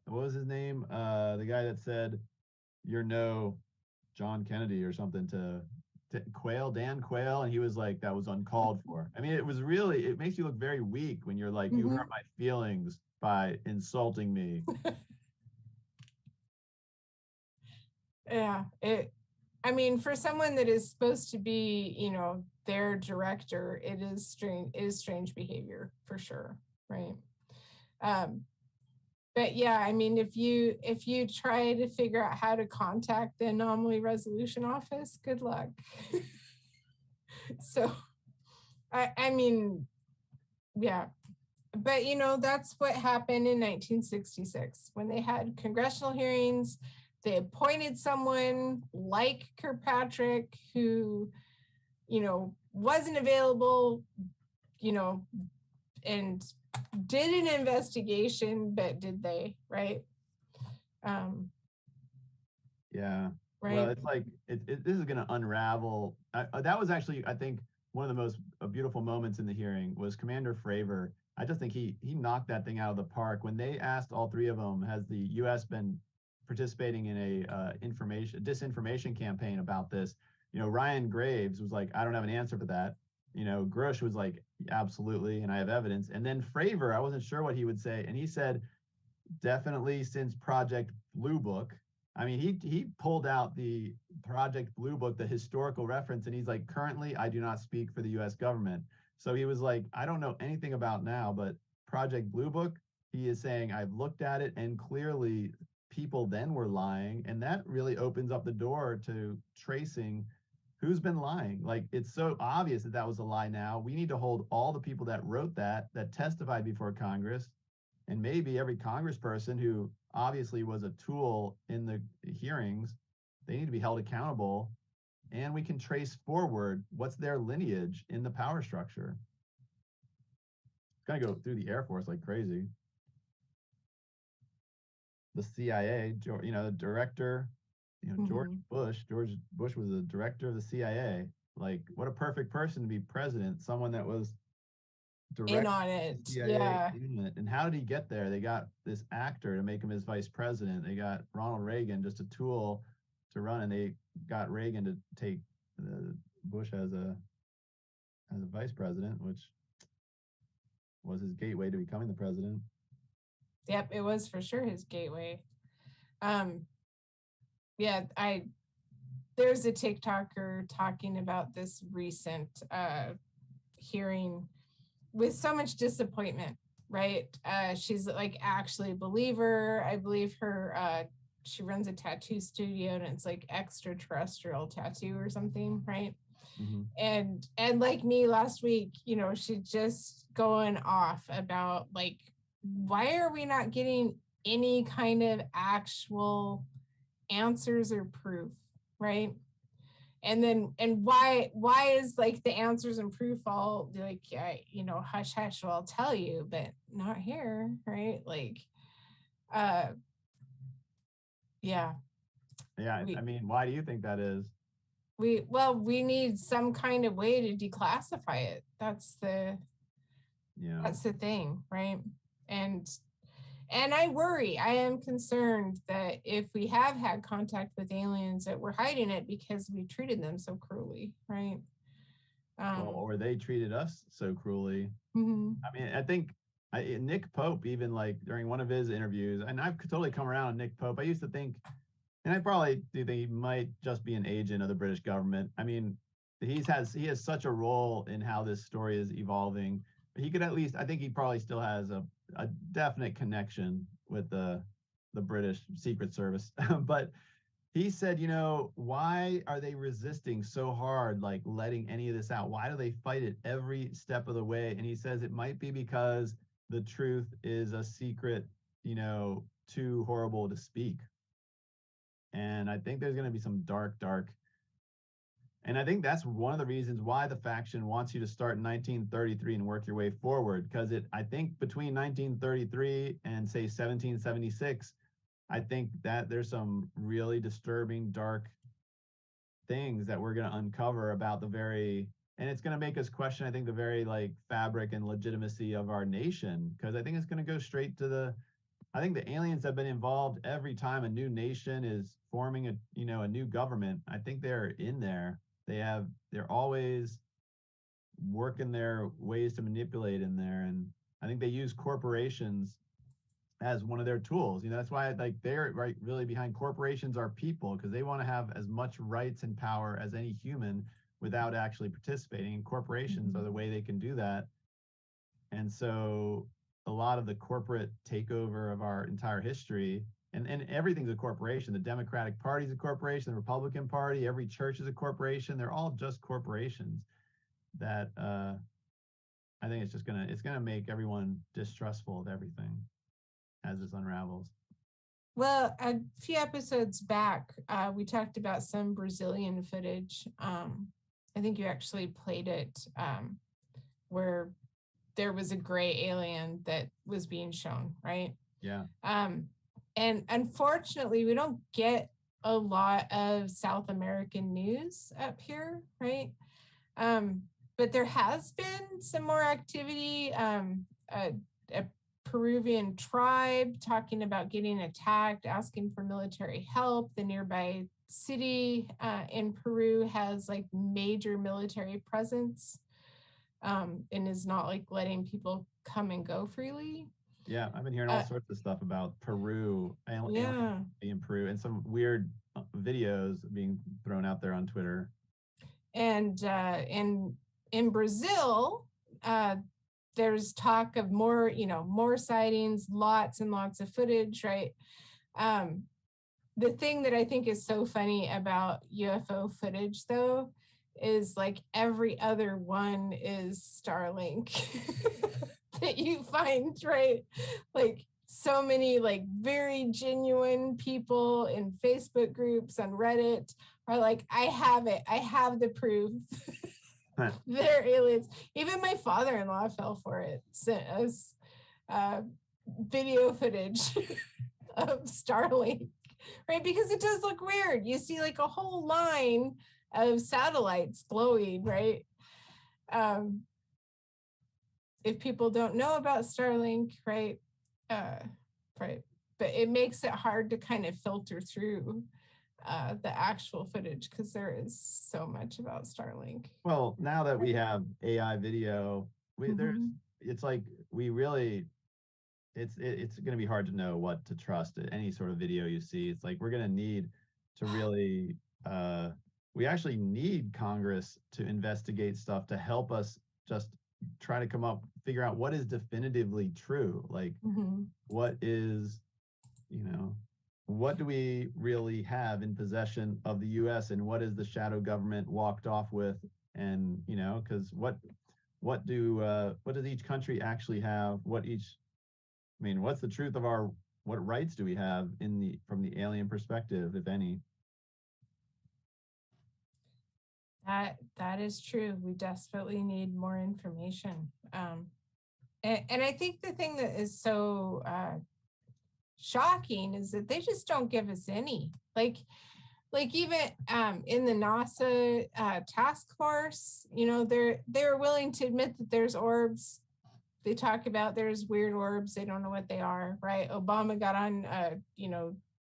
was his name? The guy that said, "You're no John Kennedy" or something to Dan Quayle, and he was like, that was uncalled for. I mean, it makes you look very weak when you're like, you hurt my feelings by insulting me. Yeah, I mean, for someone that is supposed to be, their director, it is strange behavior for sure, right? But yeah, I mean, if you try to figure out how to contact the Anomaly Resolution Office, good luck. So, I mean, yeah. But, that's what happened in 1966 when they had congressional hearings. They appointed someone like Kirkpatrick who, wasn't available, and did an investigation, but did they, right? Yeah. Right. Well, it's like this is going to unravel. That was actually, I think, one of the most beautiful moments in the hearing was Commander Fravor. I just think he knocked that thing out of the park when they asked all three of them, has the U.S. been participating in a disinformation campaign about this? Ryan Graves was like, I don't have an answer for that. Grush was like, absolutely, and I have evidence. And then Fravor, I wasn't sure what he would say, and he said, definitely since Project Blue Book. I mean, he pulled out the Project Blue Book, the historical reference, and he's like, currently, I do not speak for the U.S. government. So he was like, I don't know anything about now, but Project Blue Book, he is saying, I've looked at it, and clearly people then were lying, and that really opens up the door to tracing who's been lying. Like, it's so obvious that was a lie now. We need to hold all the people that wrote that testified before Congress, and maybe every congressperson who obviously was a tool in the hearings, they need to be held accountable, and we can trace forward what's their lineage in the power structure. It's gonna go through the Air Force like crazy. The CIA, the director, George Bush was the director of the CIA. like, what a perfect person to be president, someone that was In on directly it. CIA Yeah. in it. And how did he get there? They got this actor to make him his vice president. They got Ronald Reagan, just a tool to run, and they got Reagan to take Bush as a vice president, which was his gateway to becoming the president. Yep, it was for sure his gateway. Yeah, there's a TikToker talking about this recent hearing with so much disappointment, right? She's like actually a believer. I believe her, she runs a tattoo studio, and it's like extraterrestrial tattoo or something, right? Mm-hmm. And like me last week, you know, she's just going off about like, why are we not getting any kind of actual answers or proof, right? And then, and why is like the answers and proof all like, you know, hush hush, well, I'll tell you, but not here, right? Like, yeah. I mean, why do you think that is? We need some kind of way to declassify it. That's the thing, right? And I worry, I am concerned that if we have had contact with aliens, that we're hiding it because we treated them so cruelly, right? Or they treated us so cruelly. Mm-hmm. I mean, I think Nick Pope, even like during one of his interviews, and I've totally come around on Nick Pope. I used to think, and I probably do think he might just be an agent of the British government. I mean, he has such a role in how this story is evolving. He could at least, I think he probably still has a definite connection with the British Secret Service. But he said, you know, why are they resisting so hard, like letting any of this out? Why do they fight it every step of the way? And he says it might be because the truth is a secret, you know, too horrible to speak. And I think there's going to be some dark. And I think that's one of the reasons why the faction wants you to start in 1933 and work your way forward. Because I think between 1933 and say 1776, I think that there's some really disturbing, dark things that we're going to uncover about and it's going to make us question, I think, the very like fabric and legitimacy of our nation. Because I think it's going to go straight to I think the aliens have been involved every time a new nation is forming a new government. I think they're in there. They're always working their ways to manipulate in there. And I think they use corporations as one of their tools. You know, that's why like they're right really behind corporations are people, because they want to have as much rights and power as any human without actually participating. And corporations are the way they can do that. And so a lot of the corporate takeover of our entire history, and everything's a corporation. The Democratic Party is a corporation, the Republican Party, every church is a corporation. They're all just corporations that I think it's gonna make everyone distrustful of everything as this unravels. Well, a few episodes back, we talked about some Brazilian footage. I think you actually played it where there was a gray alien that was being shown, right? Yeah. And unfortunately, we don't get a lot of South American news up here, right? But there has been some more activity. A Peruvian tribe talking about getting attacked, asking for military help. The nearby city in Peru has like major military presence and is not like letting people come and go freely. Yeah, I've been hearing all sorts of stuff about Peru, aliens in Peru, and some weird videos being thrown out there on Twitter. And in Brazil, there's talk of more sightings, lots and lots of footage, right? The thing that I think is so funny about UFO footage, though, is like every other one is Starlink that you find, right? Like so many like very genuine people in Facebook groups on Reddit are like, I have it. I have the proof. They're aliens. Even my father-in-law fell for it, sent us video footage of Starlink, right? Because it does look weird. You see like a whole line of satellites glowing, right? If people don't know about Starlink, right? Right. But it makes it hard to kind of filter through the actual footage because there is so much about Starlink. Well, now that we have AI video, it's like we really, it's going to be hard to know what to trust. Any sort of video you see, it's like we're going to need to really, we actually need Congress to investigate stuff to help us just try to figure out what is definitively true. Like, what is, what do we really have in possession of the US, and what is the shadow government walked off with? And, because what does each country actually have? What's the truth of what rights do we have from the alien perspective, if any? That is true. We desperately need more information. And I think the thing that is so shocking is that they just don't give us any. Like even in the NASA task force, they're willing to admit that there's orbs. They talk about there's weird orbs. They don't know what they are, right? Obama got on,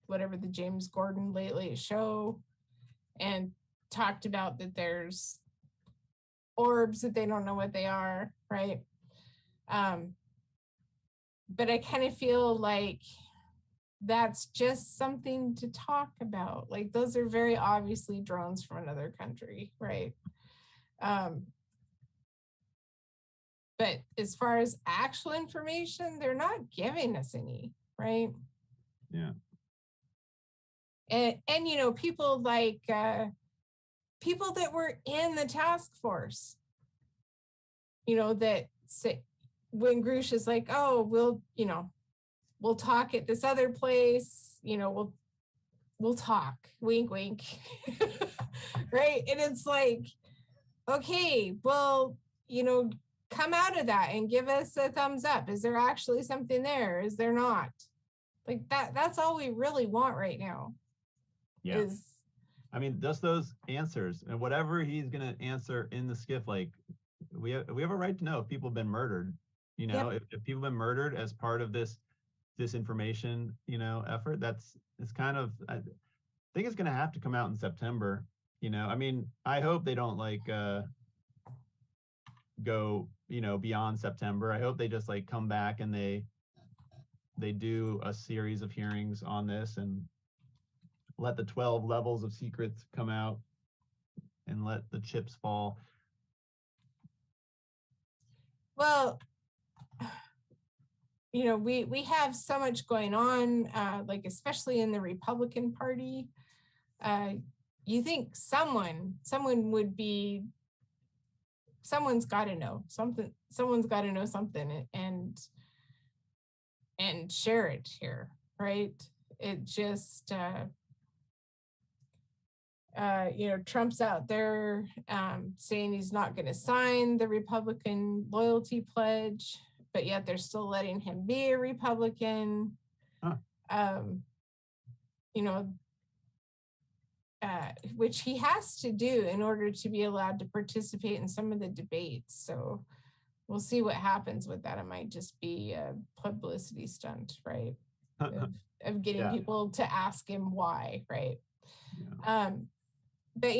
whatever the James Gordon Late Late Show and talked about that there's orbs that they don't know what they are, right? But I kind of feel like that's just something to talk about. Like those are very obviously drones from another country, right? But as far as actual information, they're not giving us any, right? Yeah. And people like people that were in the task force, that say when Grush is like, oh, we'll talk at this other place, we'll talk, wink, wink, right? And it's like, okay, well, come out of that and give us a thumbs up. Is there actually something there? Is there not? Like that's all we really want right now. Yeah. Just those answers, and whatever he's going to answer in the skiff, like we have a right to know if people have been murdered, if people have been murdered as part of this disinformation, effort. It's kind of, I think it's going to have to come out in September. I hope they don't go, beyond September. I hope they just come back and they do a series of hearings on this and let the 12 levels of secrets come out and let the chips fall. Well, we have so much going on, especially in the Republican Party. You think someone's got to know something. Someone's got to know something and share it here, right? It just, Trump's out there saying he's not going to sign the Republican loyalty pledge, but yet they're still letting him be a Republican. Which he has to do in order to be allowed to participate in some of the debates. So we'll see what happens with that. It might just be a publicity stunt, right? of getting people to ask him why, right? Yeah. But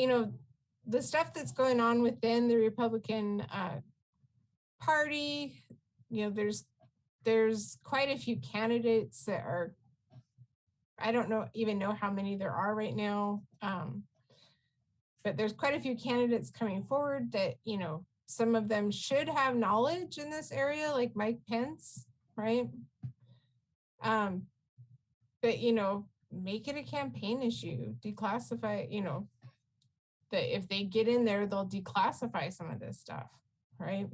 the stuff that's going on within the Republican Party, there's quite a few candidates that are, I don't even know how many there are right now, but there's quite a few candidates coming forward that some of them should have knowledge in this area, like Mike Pence, right? But make it a campaign issue, declassify, that if they get in there, they'll declassify some of this stuff, right?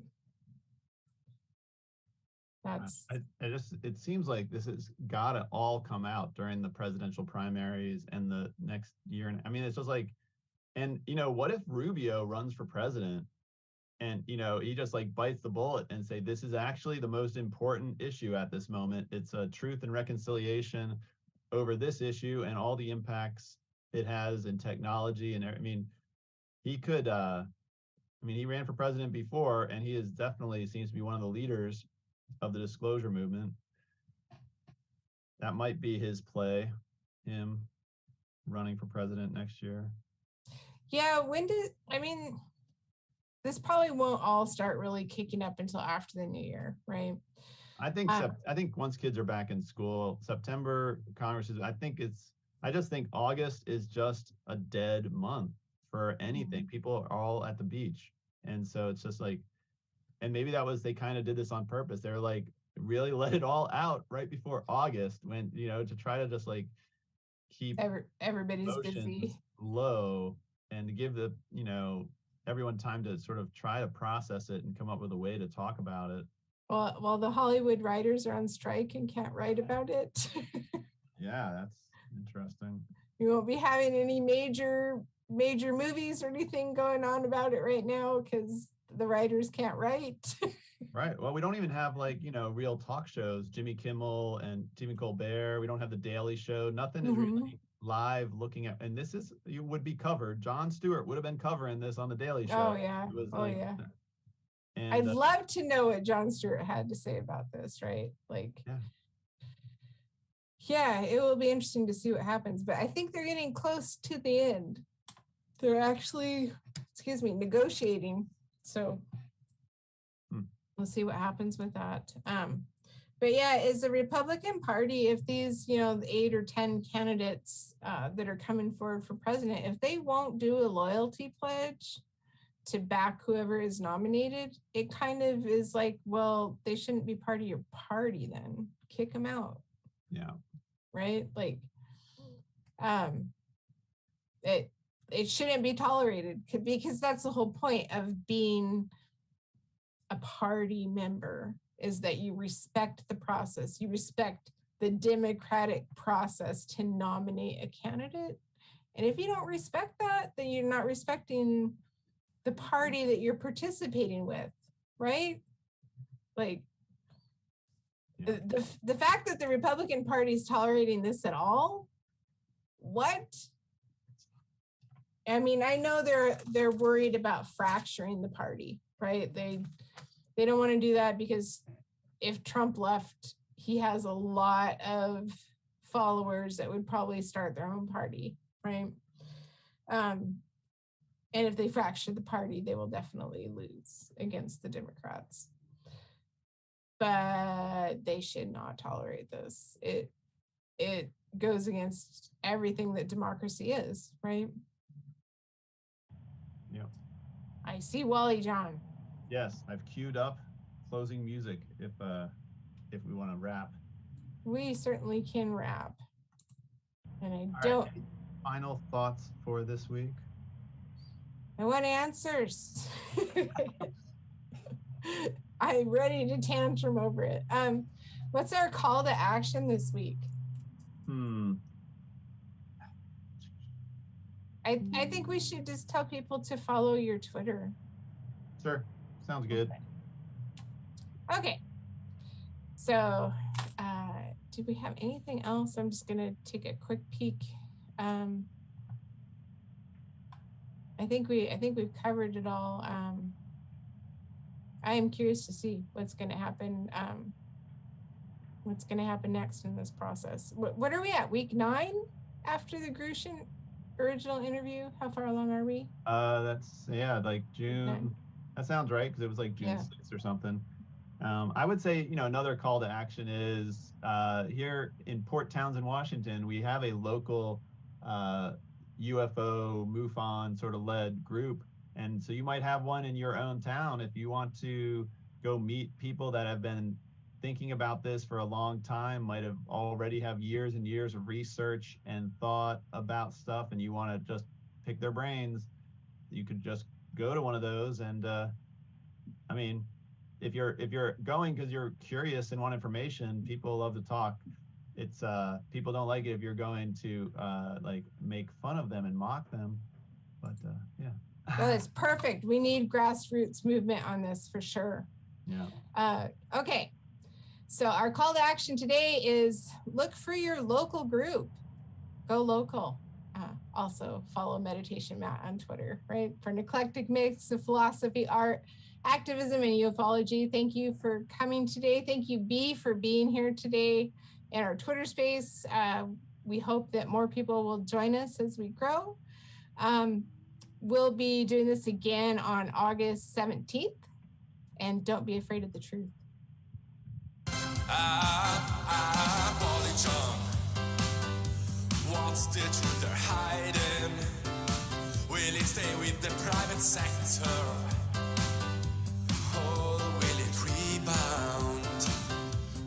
It seems like this has got to all come out during the presidential primaries and the next year. It's just like, and what if Rubio runs for president and he just bites the bullet and say, this is actually the most important issue at this moment. It's a truth and reconciliation over this issue and all the impacts it has in technology. And he could, I mean, he ran for president before, and he is definitely seems to be one of the leaders of the disclosure movement. That might be his play, him running for president next year. Yeah, I mean, this probably won't all start really kicking up until after the new year, right? I think I think once kids are back in school, September Congress is. I just think August is just a dead month for anything. People are all at the beach, and so it's just like, and maybe they kind of did this on purpose. They're like really let it all out right before August, when to try to just like keep everybody's busy low and to give everyone time to sort of try to process it and come up with a way to talk about it. Well, the Hollywood writers are on strike and can't write about it. Yeah, that's interesting. We won't be having any major movies or anything going on about it right now because the writers can't write. Right. Well, we don't even have real talk shows, Jimmy Kimmel and Stephen Colbert. We don't have the Daily Show. Nothing is really live looking at, and you would be covered. Jon Stewart would have been covering this on the Daily Show. Oh yeah. Yeah. And, I'd love to know what Jon Stewart had to say about this, right? Yeah, it will be interesting to see what happens, but I think they're getting close to the end. They're actually, negotiating. So we'll see what happens with that. But yeah, is the Republican Party, if these, 8 or 10 candidates that are coming forward for president, if they won't do a loyalty pledge to back whoever is nominated, it kind of is like, well, they shouldn't be part of your party then. Kick them out. Yeah. Right? It shouldn't be tolerated because that's the whole point of being a party member, is that you respect the process. You respect the democratic process to nominate a candidate. And if you don't respect that, then you're not respecting the party that you're participating with, right? The fact that the Republican Party is tolerating this at all, what? I mean, I know they're worried about fracturing the party, right? They don't want to do that because if Trump left, he has a lot of followers that would probably start their own party, right? And if they fracture the party, they will definitely lose against the Democrats. But they should not tolerate this. It goes against everything that democracy is, right? Yeah. I see Wally John. Yes, I've queued up closing music if we want to wrap. We certainly can wrap. And All right, any final thoughts for this week? I want answers. I'm ready to tantrum over it. What's our call to action this week? I think we should just tell people to follow your Twitter. Sure, sounds good. Okay. So, do we have anything else? I'm just gonna take a quick peek. I think we've covered it all. I am curious to see what's going to happen. What's going to happen next in this process? What are we at? Week 9 after the Grushin original interview? How far along are we? That's like June. 9. That sounds right, because it was like June 6th or something. I would say another call to action is here in Port Townsend, Washington. We have a local UFO MUFON sort of led group, and so you might have one in your own town if you want to go meet people that have been thinking about this for a long time, might have already have years and years of research and thought about stuff, and you want to just pick their brains. You could just go to one of those, and I mean, if you're going because you're curious and want information, people love to talk. It's people don't like it if you're going to like make fun of them and mock them, but yeah. Well, it's perfect. We need grassroots movement on this for sure. Yeah. Okay. So our call to action today is look for your local group. Go local. also follow Meditation Matt on Twitter, right? For an eclectic mix of philosophy, art, activism, and ufology. Thank you for coming today. Thank you, B, for being here today in our Twitter space. We hope that more people will join us as we grow. We'll be doing this again on August 17th, and don't be afraid of the truth. Wally John, what's the truth they're hiding? Will it stay with the private sector? Or will it rebound?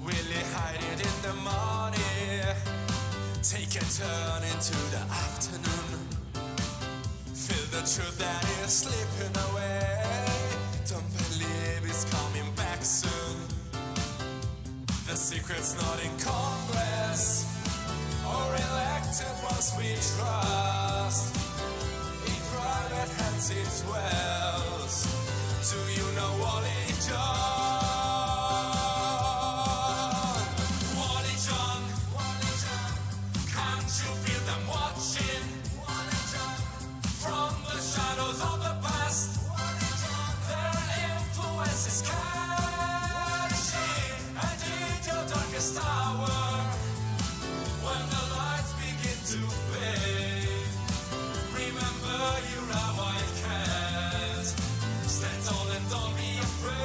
Will it hide it in the morning? Take a turn into the afternoon. Feel the truth that is slipping away. Don't believe it's coming back soon. The secret's not in Congress or elected ones we trust. In private hands it dwells. Do you know Wally John? Wally John, can't you feel them watching? Wally John, from the shadows of the past, their influence is catching. And in your darkest hour, when the lights begin to fade, remember you're a white cat. Stand tall and don't be afraid.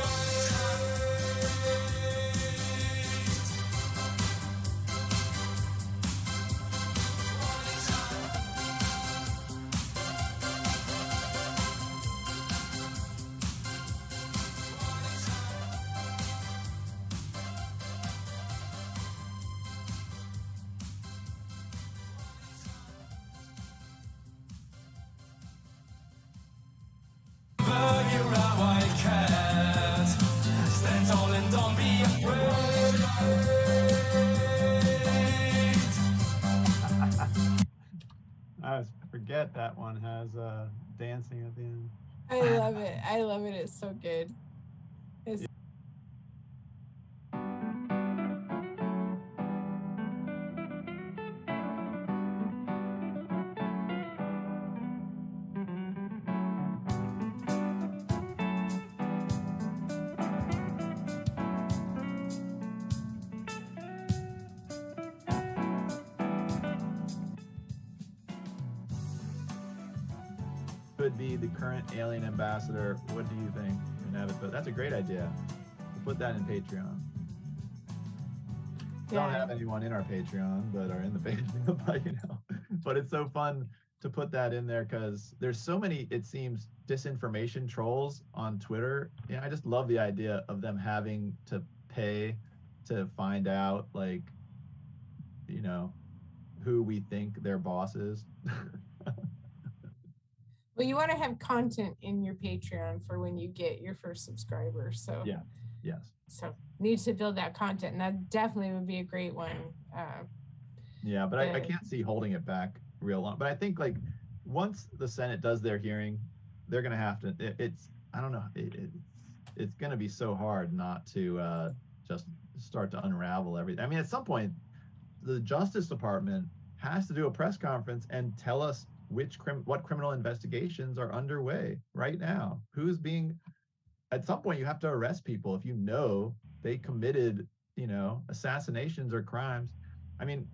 You're a white cat. Stand tall and don't be afraid. I forget that one has dancing at the end. I love it. I love it. It's so good. It's Could be the current alien ambassador. What do you think? But that's a great idea. We'll put that in Patreon. We don't have anyone in our Patreon, but are in the Patreon. But but it's so fun to put that in there because there's so many, it seems, disinformation trolls on Twitter. I just love the idea of them having to pay to find out, like, who we think their boss is. Well, you want to have content in your Patreon for when you get your first subscriber. So yeah, yes. So need to build that content, and that definitely would be a great one. Yeah, but I can't see holding it back real long. But I think like once the Senate does their hearing, they're gonna have to. I don't know. It's gonna be so hard not to just start to unravel everything. I mean, at some point, the Justice Department has to do a press conference and tell us what criminal investigations are underway right now. Who's being, at some point you have to arrest people if you know they committed, assassinations or crimes. I mean,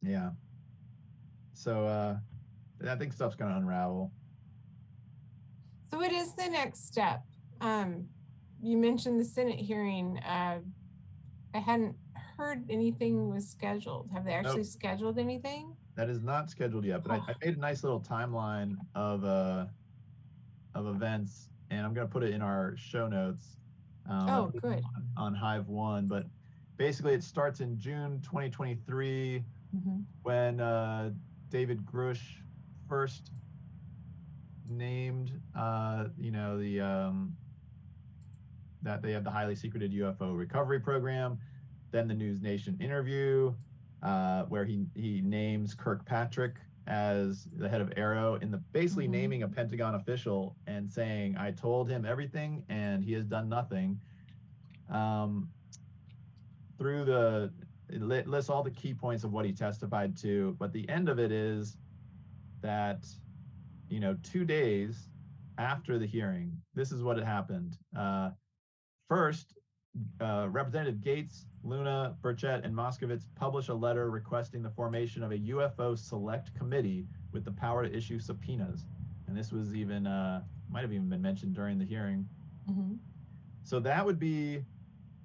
yeah. So I think stuff's gonna unravel. So what is the next step? You mentioned the Senate hearing. I hadn't heard anything was scheduled. Have they actually scheduled anything? That is not scheduled yet, but I made a nice little timeline of events, and I'm going to put it in our show notes. Good. On Hive One, but basically it starts in June 2023 when David Grush first named, that they have the highly secreted UFO recovery program. Then the News Nation interview, where he names Kirkpatrick as the head of Arrow, in the basically naming a Pentagon official and saying, I told him everything and he has done nothing. It lists all the key points of what he testified to, but the end of it is that, 2 days after the hearing, this is what had happened. First, Representative Gates, Luna, Burchett, and Moskovitz published a letter requesting the formation of a UFO select committee with the power to issue subpoenas. And this was even, might have even been mentioned during the hearing. So that would be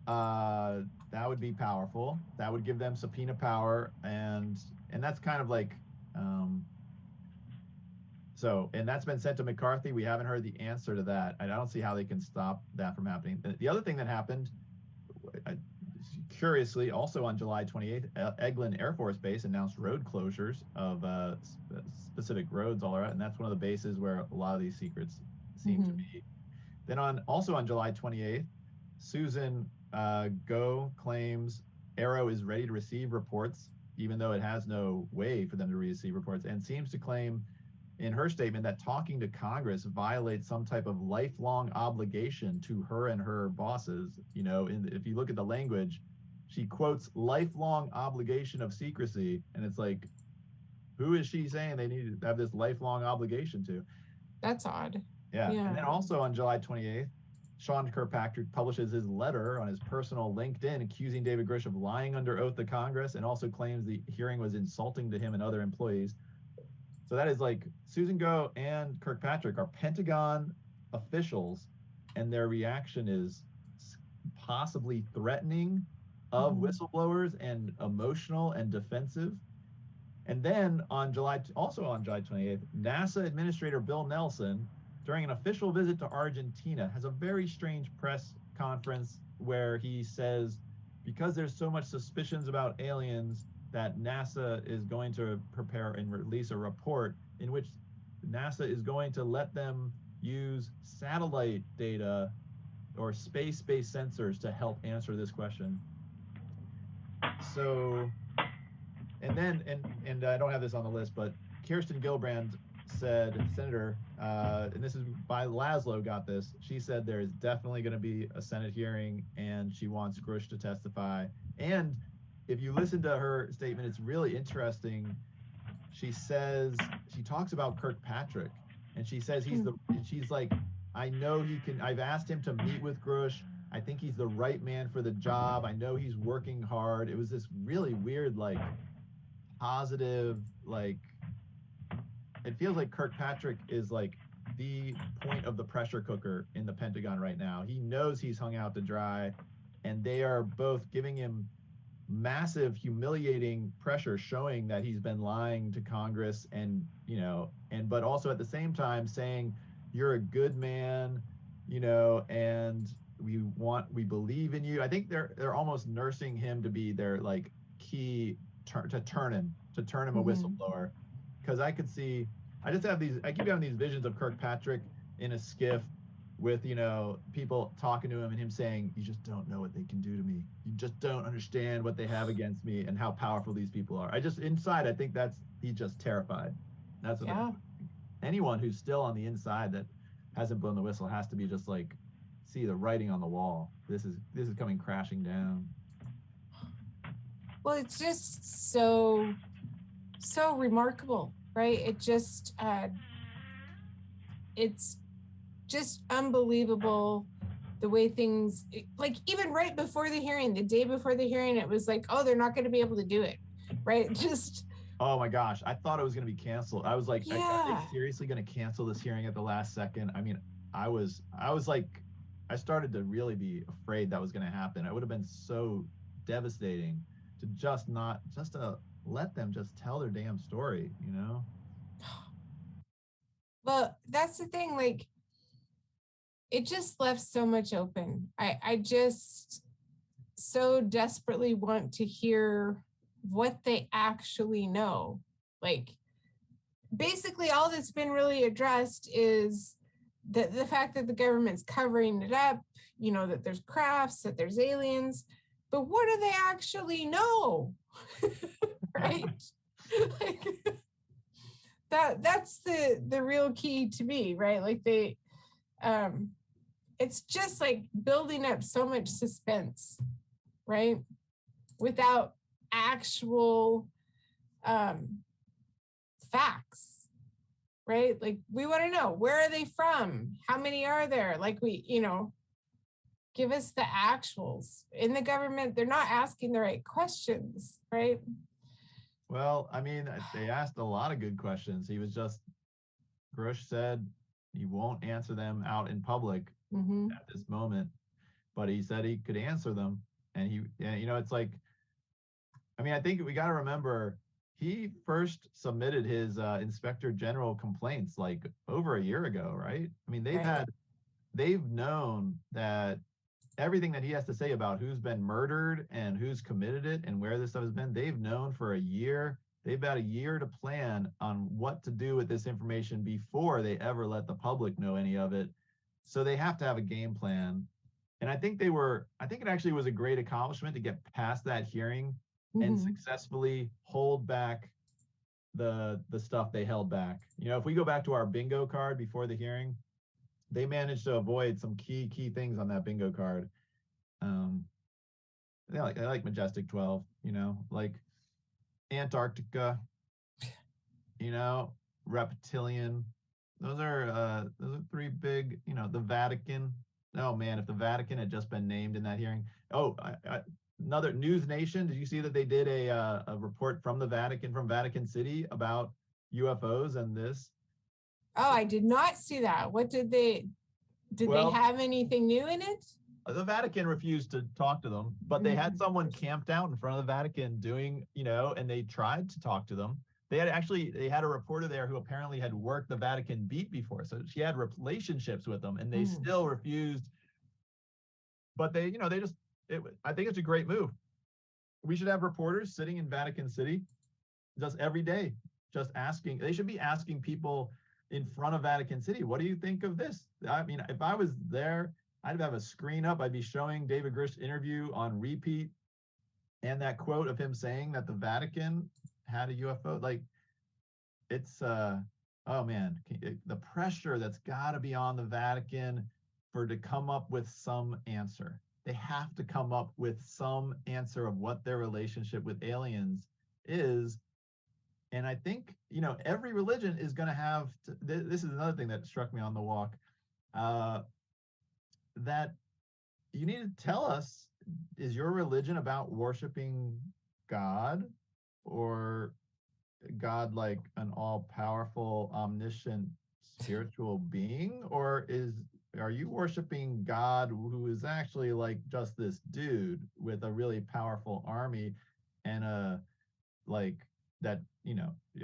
powerful. That would give them subpoena power, and that's kind of like, and that's been sent to McCarthy. We haven't heard the answer to that. I don't see how they can stop that from happening. The other thing that happened, curiously, also on July 28th, Eglin Air Force Base announced road closures of specific roads all around, and that's one of the bases where a lot of these secrets seem to be. Then also on July 28th, Susan Go claims Arrow is ready to receive reports, even though it has no way for them to receive reports, and seems to claim in her statement that talking to Congress violates some type of lifelong obligation to her and her bosses. If you look at the language, she quotes lifelong obligation of secrecy, and it's like, who is she saying they need to have this lifelong obligation to? That's odd. Yeah. And then also on July 28th, Sean Kirkpatrick publishes his letter on his personal LinkedIn accusing David Grush of lying under oath to Congress, and also claims the hearing was insulting to him and other employees. So that is like, Susan Go and Kirkpatrick are Pentagon officials, and their reaction is possibly threatening of whistleblowers and emotional and defensive. And then also on July 28th, NASA Administrator Bill Nelson, during an official visit to Argentina, has a very strange press conference where he says, because there's so much suspicions about aliens, that NASA is going to prepare and release a report in which NASA is going to let them use satellite data or space-based sensors to help answer this question. So, and then, and I don't have this on the list, but Kirsten Gillibrand said, Senator, and this is by Laszlo got this, she said there is definitely going to be a Senate hearing, and she wants Grush to testify. And if you listen to her statement, it's really interesting. She talks about Kirkpatrick, and she says she's like, I know he can, I've asked him to meet with Grush. I think he's the right man for the job. I know he's working hard. It was this really weird, like, positive, like, it feels like Kirkpatrick is like the point of the pressure cooker in the Pentagon right now. He knows he's hung out to dry, and they are both giving him massive, humiliating pressure, showing that he's been lying to Congress, and but also at the same time saying, you're a good man, and we believe in you. I think they're almost nursing him to be their like key to turn him a whistleblower. Because I keep having these visions of Kirkpatrick in a skiff with, people talking to him and him saying, you just don't know what they can do to me. You just don't understand what they have against me and how powerful these people are. Inside, I think he's just terrified. That's what anyone who's still on the inside that hasn't blown the whistle has to be just like, see the writing on the wall. This is coming crashing down. Well, it's just so remarkable, right? It's just unbelievable the way things, like even right before the hearing, the day before the hearing, it was like, oh, they're not going to be able to do it, right? Just, oh my gosh, I thought it was going to be canceled. I was like, are they seriously going to cancel this hearing at the last second? I mean, I was like, I started to really be afraid that was going to happen. It would have been so devastating to just to let them just tell their damn story, Well, that's the thing, like, it just left so much open. I just so desperately want to hear what they actually know. Like, basically all that's been really addressed is the fact that the government's covering it up, that there's crafts, that there's aliens, but what do they actually know? Right? Like, that's the real key to me, right? Like it's just like building up so much suspense, right? Without actual facts, right? Like, we want to know, where are they from? How many are there? Like, give us the actuals. In the government, they're not asking the right questions, right? Well, I mean, they asked a lot of good questions. Grush said he won't answer them out in public at this moment, but he said he could answer them. And it's like, I mean, I think we got to remember he first submitted his inspector general complaints like over a year ago, right? I mean, they've known that everything that he has to say about who's been murdered and who's committed it and where this stuff has been, they've known for a year. They've got a year to plan on what to do with this information before they ever let the public know any of it. So they have to have a game plan. And I think it actually was a great accomplishment to get past that hearing and successfully hold back the stuff they held back. If we go back to our bingo card before the hearing, they managed to avoid some key things on that bingo card. They like Majestic 12, like Antarctica, reptilian. Those are three big, the Vatican. Oh man, if the Vatican had just been named in that hearing. Oh, another News Nation. Did you see that they did a report from the Vatican, from Vatican City, about UFOs and this? Oh, I did not see that. What did they have anything new in it? The Vatican refused to talk to them, but they had someone camped out in front of the Vatican doing, and they tried to talk to them. They had a reporter there who apparently had worked the Vatican beat before. So she had relationships with them and they still refused. But I think it's a great move. We should have reporters sitting in Vatican City just every day, just asking. They should be asking people in front of Vatican City, what do you think of this? I mean, if I was there, I'd have a screen up. I'd be showing David Grush's interview on repeat and that quote of him saying that the Vatican had a UFO. Like, it's, oh man, the pressure that's got to be on the Vatican to come up with some answer. They have to come up with some answer of what their relationship with aliens is. And I think, every religion is going to have, this is another thing that struck me on the walk, that you need to tell us, is your religion about worshiping God, or God like an all-powerful, omniscient, spiritual being? Or are you worshiping God who is actually like just this dude with a really powerful army and are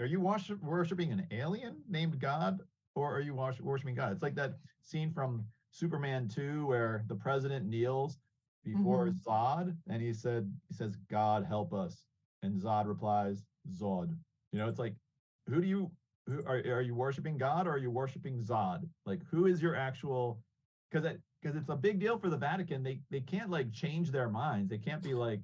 you worshiping an alien named God, or are you worshiping God? It's like that scene from Superman 2 where the president kneels before Zod and he says, God help us. And Zod replies, Zod. It's like, who are you worshiping God, or are you worshiping Zod? Like, who is your actual, because it's a big deal for the Vatican. They can't like change their minds. They can't be like,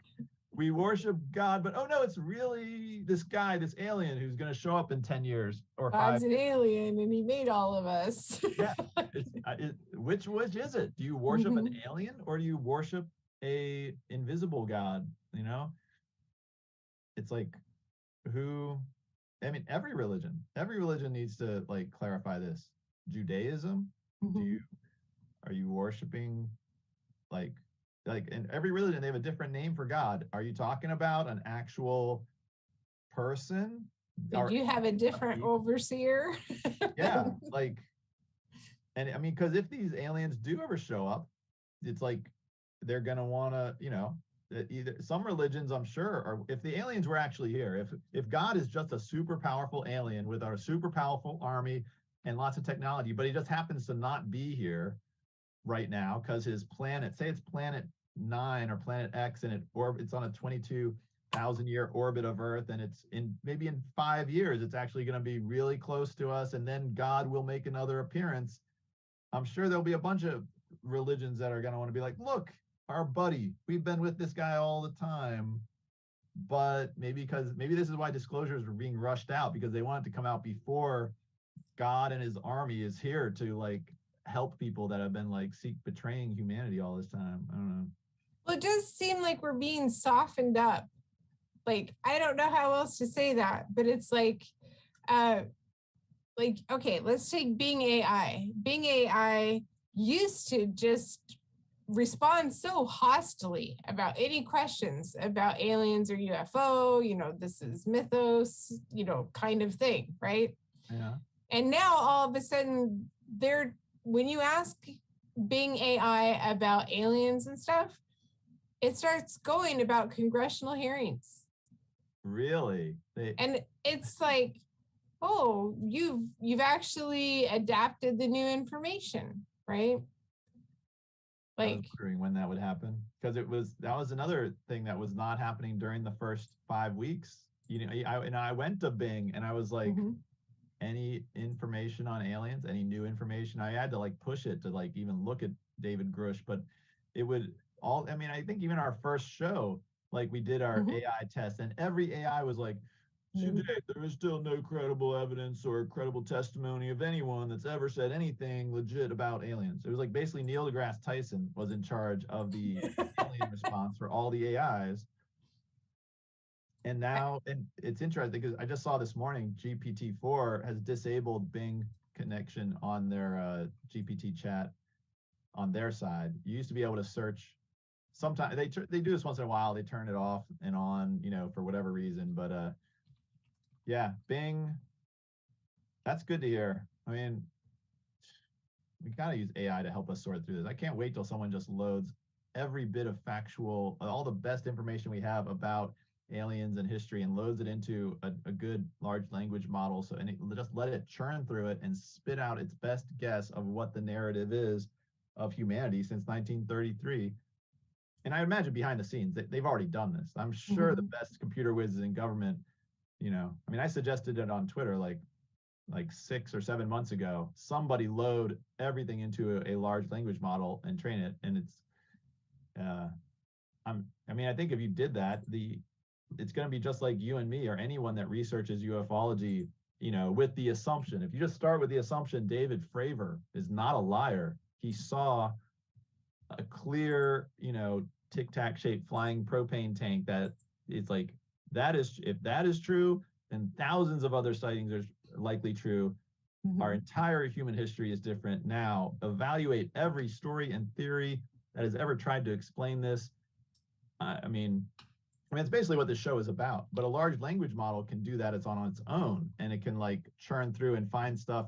we worship God, but oh no, it's really this guy, this alien who's going to show up in 10 years or God's 5. an alien and he made all of us. Yeah. Which is it? Do you worship an alien, or do you worship a invisible God? It's like, every religion needs to like clarify this. Judaism, are you worshiping like in every religion they have a different name for God? Are you talking about an actual person? Did you have a different overseer? Yeah, like, and I mean, because if these aliens do ever show up, it's like they're gonna want to, either some religions, I'm sure, or if the aliens were actually here, if God is just a super powerful alien with our super powerful army and lots of technology, but he just happens to not be here right now because his planet, say it's planet 9 or planet X, and it's on a 22,000 year orbit of Earth, and it's maybe in 5 years it's actually going to be really close to us, and then God will make another appearance. I'm sure there'll be a bunch of religions that are going to want to be like, look, our buddy, we've been with this guy all the time. But maybe this is why disclosures were being rushed out, because they want it to come out before God and his army is here to like help people that have been like betraying humanity all this time. I don't know. Well, it does seem like we're being softened up. Like, I don't know how else to say that, but it's like like, okay, let's take Bing AI. Bing AI used to just respond so hostily about any questions about aliens or UFO, this is mythos, kind of thing, right? Yeah. And now all of a sudden, when you ask Bing AI about aliens and stuff, it starts going about congressional hearings. Really? And it's like, oh, you've actually adapted the new information, right? I was wondering when that would happen, because that was another thing that was not happening during the first 5 weeks. I went to Bing and I was like, any information on aliens, any new information? I had to like push it to like even look at David Grush, but it would all. I mean, I think even our first show, like we did our AI test, and every AI was like, today, there is still no credible evidence or credible testimony of anyone that's ever said anything legit about aliens. It was like basically Neil deGrasse Tyson was in charge of the alien response for all the AIs. And now, and it's interesting because I just saw this morning, GPT-4 has disabled Bing connection on their GPT chat on their side. You used to be able to search. Sometimes they do this once in a while. They turn it off and on, for whatever reason. But yeah, Bing, that's good to hear. I mean, we got to use AI to help us sort through this. I can't wait till someone just loads every bit of factual, all the best information we have about aliens and history and loads it into a good large language model. Just let it churn through it and spit out its best guess of what the narrative is of humanity since 1933. And I imagine behind the scenes, they've already done this. I'm sure the best computer whizzes in government, I mean, I suggested it on Twitter like 6 or 7 months ago. Somebody load everything into a large language model and train it. And I think if you did that, it's going to be just like you and me or anyone that researches ufology, with the assumption. If you just start with the assumption David Fravor is not a liar, he saw a clear, tic tac shaped flying propane tank that it's like, if that is true, then thousands of other sightings are likely true. Our entire human history is different now. Evaluate every story and theory that has ever tried to explain this. I mean, it's basically what this show is about, but a large language model can do that. It's on its own, and it can like churn through and find stuff,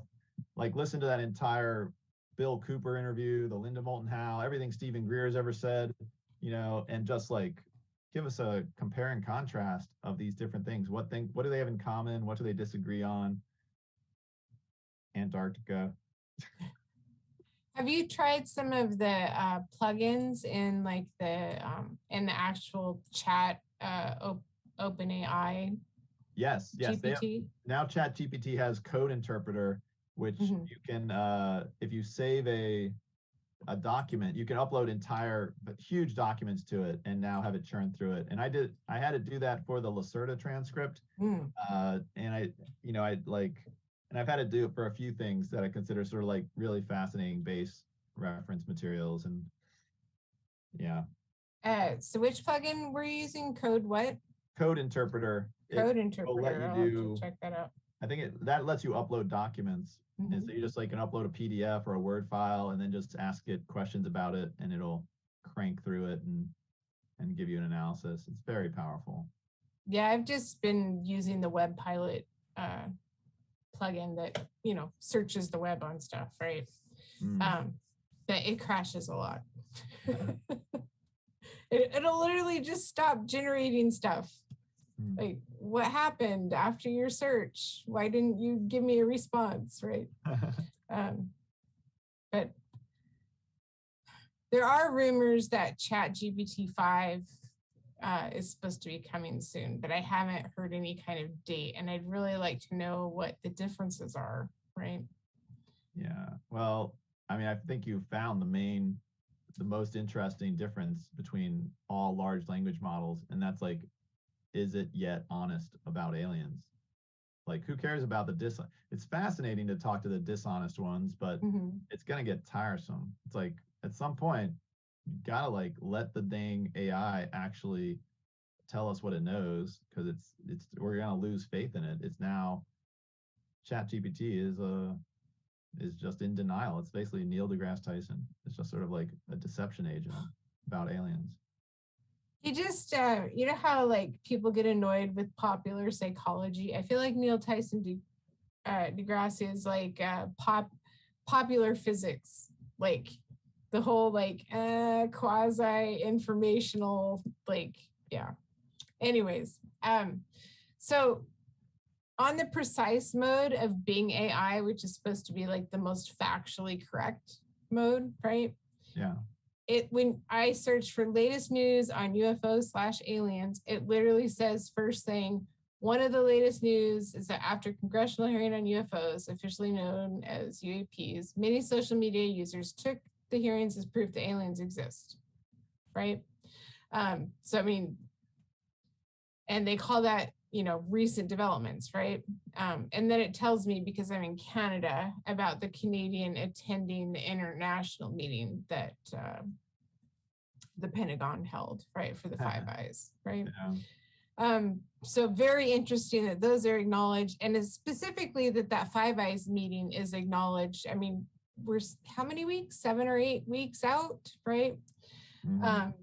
like listen to that entire Bill Cooper interview, the Linda Moulton Howe, everything Stephen Greer has ever said, and just like give us a compare and contrast of these different things. What do they have in common? What do they disagree on? Antarctica. Have you tried some of the plugins in like the actual chat OpenAI? Yes. GPT? Now ChatGPT has code interpreter, which you can, if you save a document, you can upload entire huge documents to it and now have it churn through it. And I had to do that for the Lacerda transcript. And I've had to do it for a few things that I consider sort of like really fascinating base reference materials. And yeah. So which plugin were you using? Code what? Code interpreter. Code interpreter. Will let you I'll have to check that out. I think that lets you upload documents. And so you just like can upload a PDF or a Word file and then just ask it questions about it and it'll crank through it and give you an analysis. It's very powerful. Yeah, I've just been using the Web Pilot plugin that, searches the web on stuff, right? But it crashes a lot. It'll literally just stop generating stuff. Like, what happened after your search? Why didn't you give me a response, right? But there are rumors that ChatGPT 5 is supposed to be coming soon, but I haven't heard any kind of date, and I'd really like to know what the differences are, right? Yeah, well, I mean, I think you found the most interesting difference between all large language models, and that's like, is it yet honest about aliens? Like, who cares about it's fascinating to talk to the dishonest ones, but it's gonna get tiresome. It's like, at some point, you gotta like let the dang AI actually tell us what it knows, because we're gonna lose faith in it. It's now ChatGPT is just in denial. It's basically Neil deGrasse Tyson. It's just sort of like a deception agent about aliens. He just, you know how like people get annoyed with popular psychology? I feel like Neil Tyson deGrasse is like popular physics, like the whole like quasi informational, like, yeah. Anyways, so on the precise mode of Bing AI, which is supposed to be like the most factually correct mode, right? Yeah. When I search for latest news on UFOs/aliens, it literally says first thing, one of the latest news is that after congressional hearing on UFOs, officially known as UAPs, many social media users took the hearings as proof that aliens exist, right? So, I mean, and they call that, you know, recent developments, right? And then it tells me, because I'm in Canada, about the Canadian attending the international meeting that the Pentagon held, right, for the Five Eyes, right? Yeah. So very interesting that those are acknowledged, and it's specifically that Five Eyes meeting is acknowledged. I mean, we're how many weeks? 7 or 8 weeks out, right? Mhm.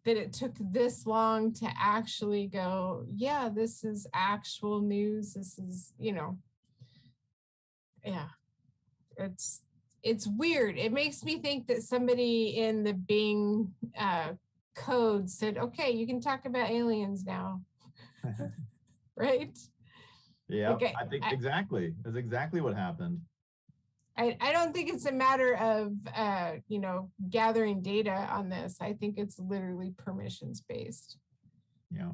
That it took this long to actually go, yeah, this is actual news. This is, you know, yeah, it's weird. It makes me think that somebody in the Bing code said, okay, you can talk about aliens now. Right? Yeah, Okay, I think exactly. That's exactly what happened. I don't think it's a matter of you know, gathering data on this. I think it's literally permissions based. Yeah.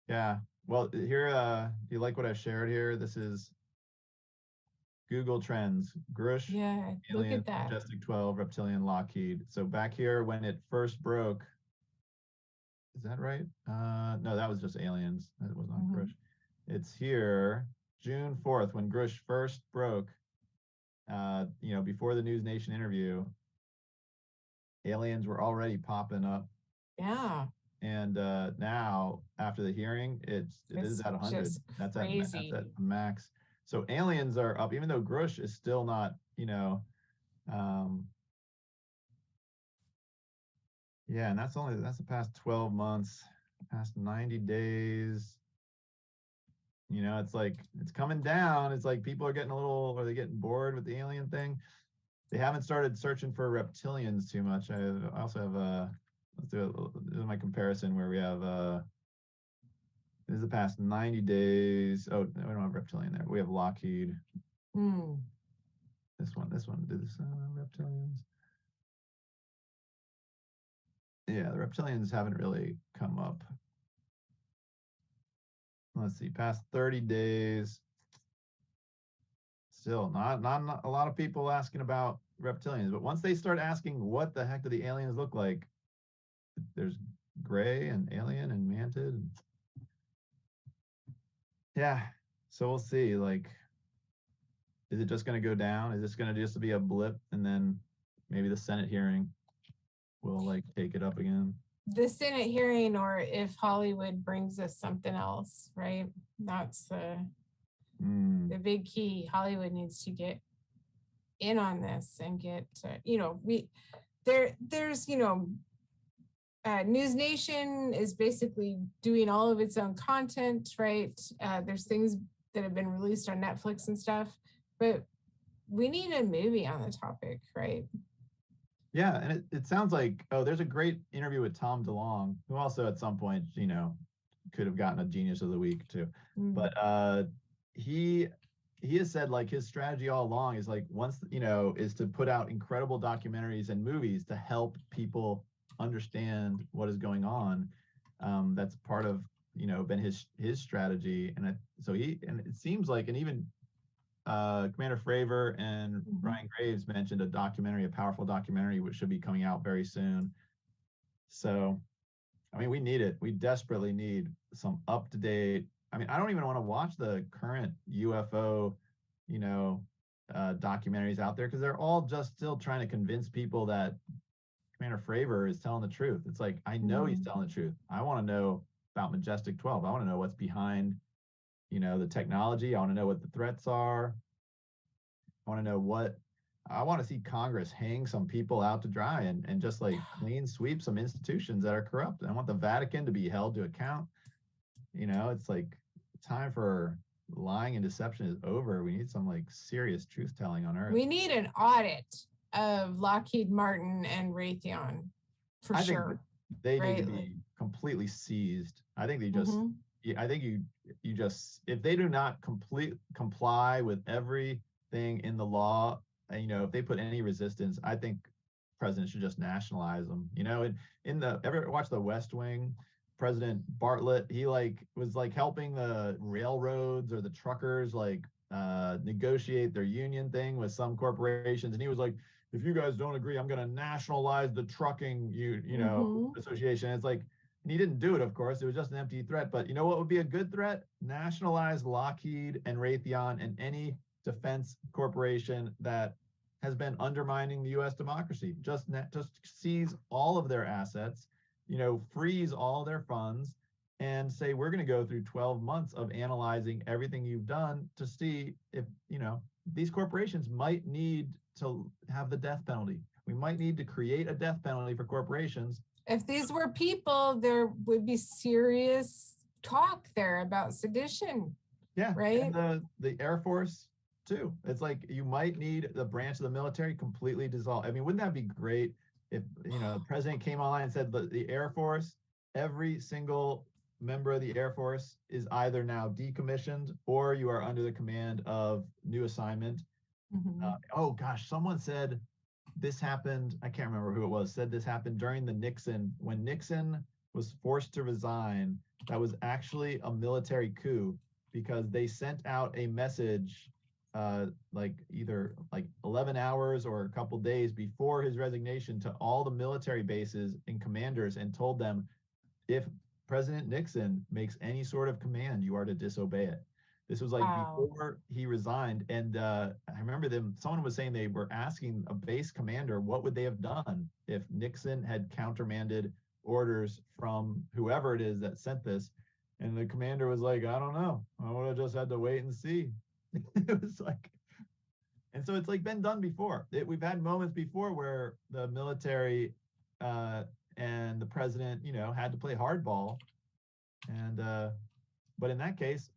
Yeah. Well, here, do you like what I shared here? This is Google Trends, Grush, Yeah, look Alien, at that. Majestic 12, Reptilian, Lockheed. So back here, when it first broke, is that right? No, that was just aliens. That was not Grush. It's here, June 4th, when Grush first broke, you know, before the News Nation interview, aliens were already popping up. Yeah. And now, after the hearing, it is at 100. That's at max. So aliens are up, even though Grush is still not, you know, yeah, and that's the past 12 months, past 90 days. You know, it's like it's coming down. It's like people are getting are they getting bored with the alien thing? They haven't started searching for reptilians too much. I also have let's do this is my comparison where we have this is the past 90 days. Oh, no, we don't have reptilian there. We have Lockheed. This one, do this reptilians. Yeah, the reptilians haven't really come up. Let's see, past 30 days. Still not a lot of people asking about reptilians, but once they start asking what the heck do the aliens look like, there's gray and alien and mantid. Yeah, so we'll see. Like, is it just going to go down? Is this going to just be a blip, and then maybe the Senate hearing will like take it up again? The Senate hearing, or if Hollywood brings us something else, right? That's the big key. Hollywood needs to get in on this and get, you know, there's, you know, News Nation is basically doing all of its own content, right? There's things that have been released on Netflix and stuff, but we need a movie on the topic, right? Yeah, and it sounds like, oh, there's a great interview with Tom DeLonge, who also at some point, you know, could have gotten a Genius of the Week too. But he has said like his strategy all along is like is to put out incredible documentaries and movies to help people understand what is going on. That's part of been his strategy, and it seems like, and even Commander Fravor and Ryan Graves mentioned a powerful documentary, which should be coming out very soon. So, I mean, we need it. We desperately need some up-to-date. I mean, I don't even want to watch the current UFO, documentaries out there, because they're all just still trying to convince people that Commander Fravor is telling the truth. It's like, I know he's telling the truth. I want to know about Majestic 12. I want to know what's behind, the technology. I want to know what the threats are. I want to know I want to see Congress hang some people out to dry and just like clean sweep some institutions that are corrupt. I want the Vatican to be held to account. It's like time for lying and deception is over. We need some like serious truth telling on Earth. We need an audit of Lockheed Martin and Raytheon for sure. They need to be completely seized. I think they just, I think you just, if they do not comply with everything in the law, if they put any resistance, I think president should just nationalize them. Ever watch The West Wing? President Bartlett, he was helping the railroads or the truckers negotiate their union thing with some corporations, and he was like, if you guys don't agree, I'm going to nationalize the trucking association. It's like, and he didn't do it, of course. It was just an empty threat. But you know what would be a good threat? Nationalize Lockheed and Raytheon and any defense corporation that has been undermining the U.S. democracy. Just seize all of their assets, freeze all their funds, and say, we're going to go through 12 months of analyzing everything you've done to see if, these corporations might need to have the death penalty. We might need to create a death penalty for corporations. If these were people, there would be serious talk there about sedition. Yeah, right. And the Air Force too. It's like you might need the branch of the military completely dissolved. I mean, wouldn't that be great if the president came online and said the Air Force, every single member of the Air Force is either now decommissioned or you are under the command of new assignment. Oh gosh, someone said this happened. I can't remember who it was. Said this happened during when Nixon was forced to resign. That was actually a military coup because they sent out a message either 11 hours or a couple days before his resignation to all the military bases and commanders and told them, if President Nixon makes any sort of command, you are to disobey it. This was before he resigned. And I remember someone was saying they were asking a base commander, what would they have done if Nixon had countermanded orders from whoever it is that sent this? And the commander was like, I don't know. I would have just had to wait and see. It was and so it's been done before. We've had moments before where the military and the president, had to play hardball. And but in that case,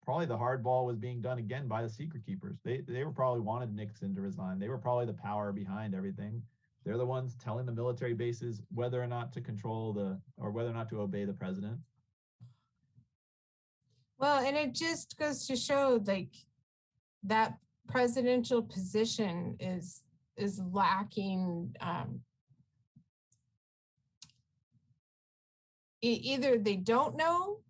probably the hardball was being done again by the secret keepers. They were probably wanted Nixon to resign. They were probably the power behind everything. They're the ones telling the military bases whether or not to or whether or not to obey the president. Well, and it just goes to show that presidential position is lacking. Either they don't know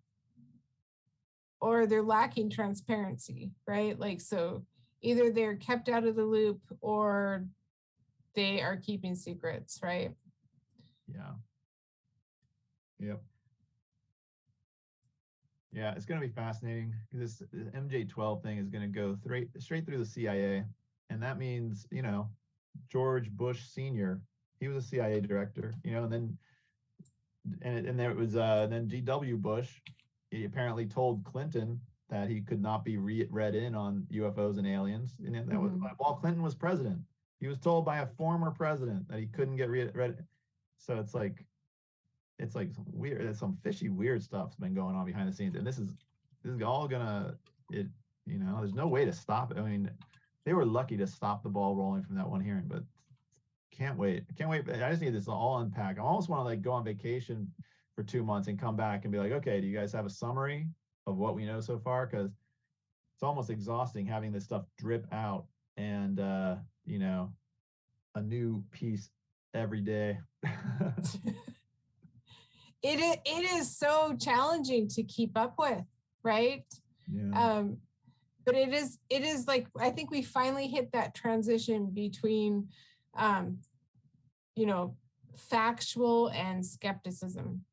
or they're lacking transparency, right? So either they're kept out of the loop or they are keeping secrets, right? Yeah. Yep. Yeah, it's going to be fascinating because this MJ-12 thing is going to go straight through the CIA. And that means, George Bush Sr., he was a CIA director, and then there was then G.W. Bush, he apparently told Clinton that he could not be read in on UFOs and aliens. And that was while Clinton was president. He was told by a former president that he couldn't get read. So it's weird. There's some fishy, weird stuff's been going on behind the scenes, and this is all there's no way to stop it. I mean, they were lucky to stop the ball rolling from that one hearing, but can't wait. I just need this all unpack. I almost want to go on vacation for 2 months and come back and be like, okay, do you guys have a summary of what we know so far? Because it's almost exhausting having this stuff drip out and a new piece every day. It is so challenging to keep up with, right? Yeah. But it is I think we finally hit that transition between factual and skepticism.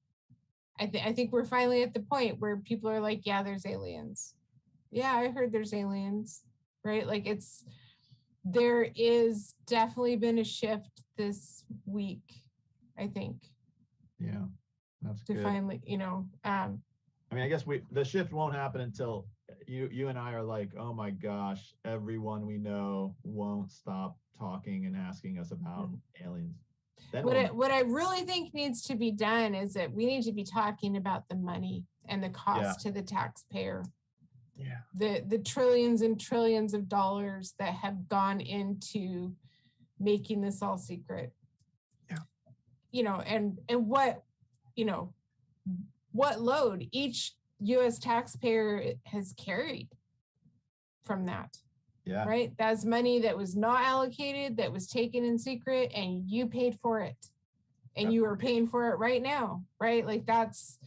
I think we're finally at the point where people are like, yeah, there's aliens. Yeah, I heard there's aliens, right? There is definitely been a shift this week, I think. Yeah, that's to good. finally, I I mean, I guess the shift won't happen until you and I are like, oh my gosh, everyone we know won't stop talking and asking us about aliens. Then what I really think needs to be done is that we need to be talking about the money and the cost to the taxpayer. Yeah. The trillions and trillions of dollars that have gone into making this all secret. Yeah. You know, and what, you know, what load each US taxpayer has carried from that. Yeah. Right? That's money that was not allocated, that was taken in secret, and you paid for it. And you are paying for it right now, right? Like that's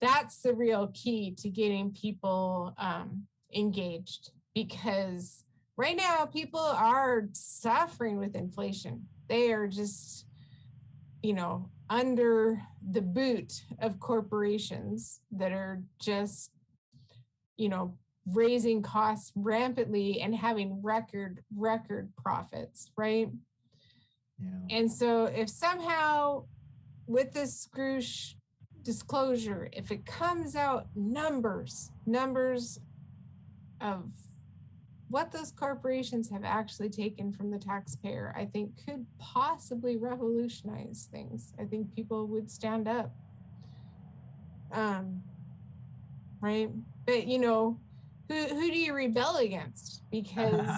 the real key to getting people engaged, because right now people are suffering with inflation. They are just, you know, under the boot of corporations that are just, you know, raising costs rampantly and having record profits, right? Yeah. And so if somehow with this Scrooge disclosure, if it comes out numbers of what those corporations have actually taken from the taxpayer, I think could possibly revolutionize things. I think people would stand up. Right? But you know, who do you rebel against? Because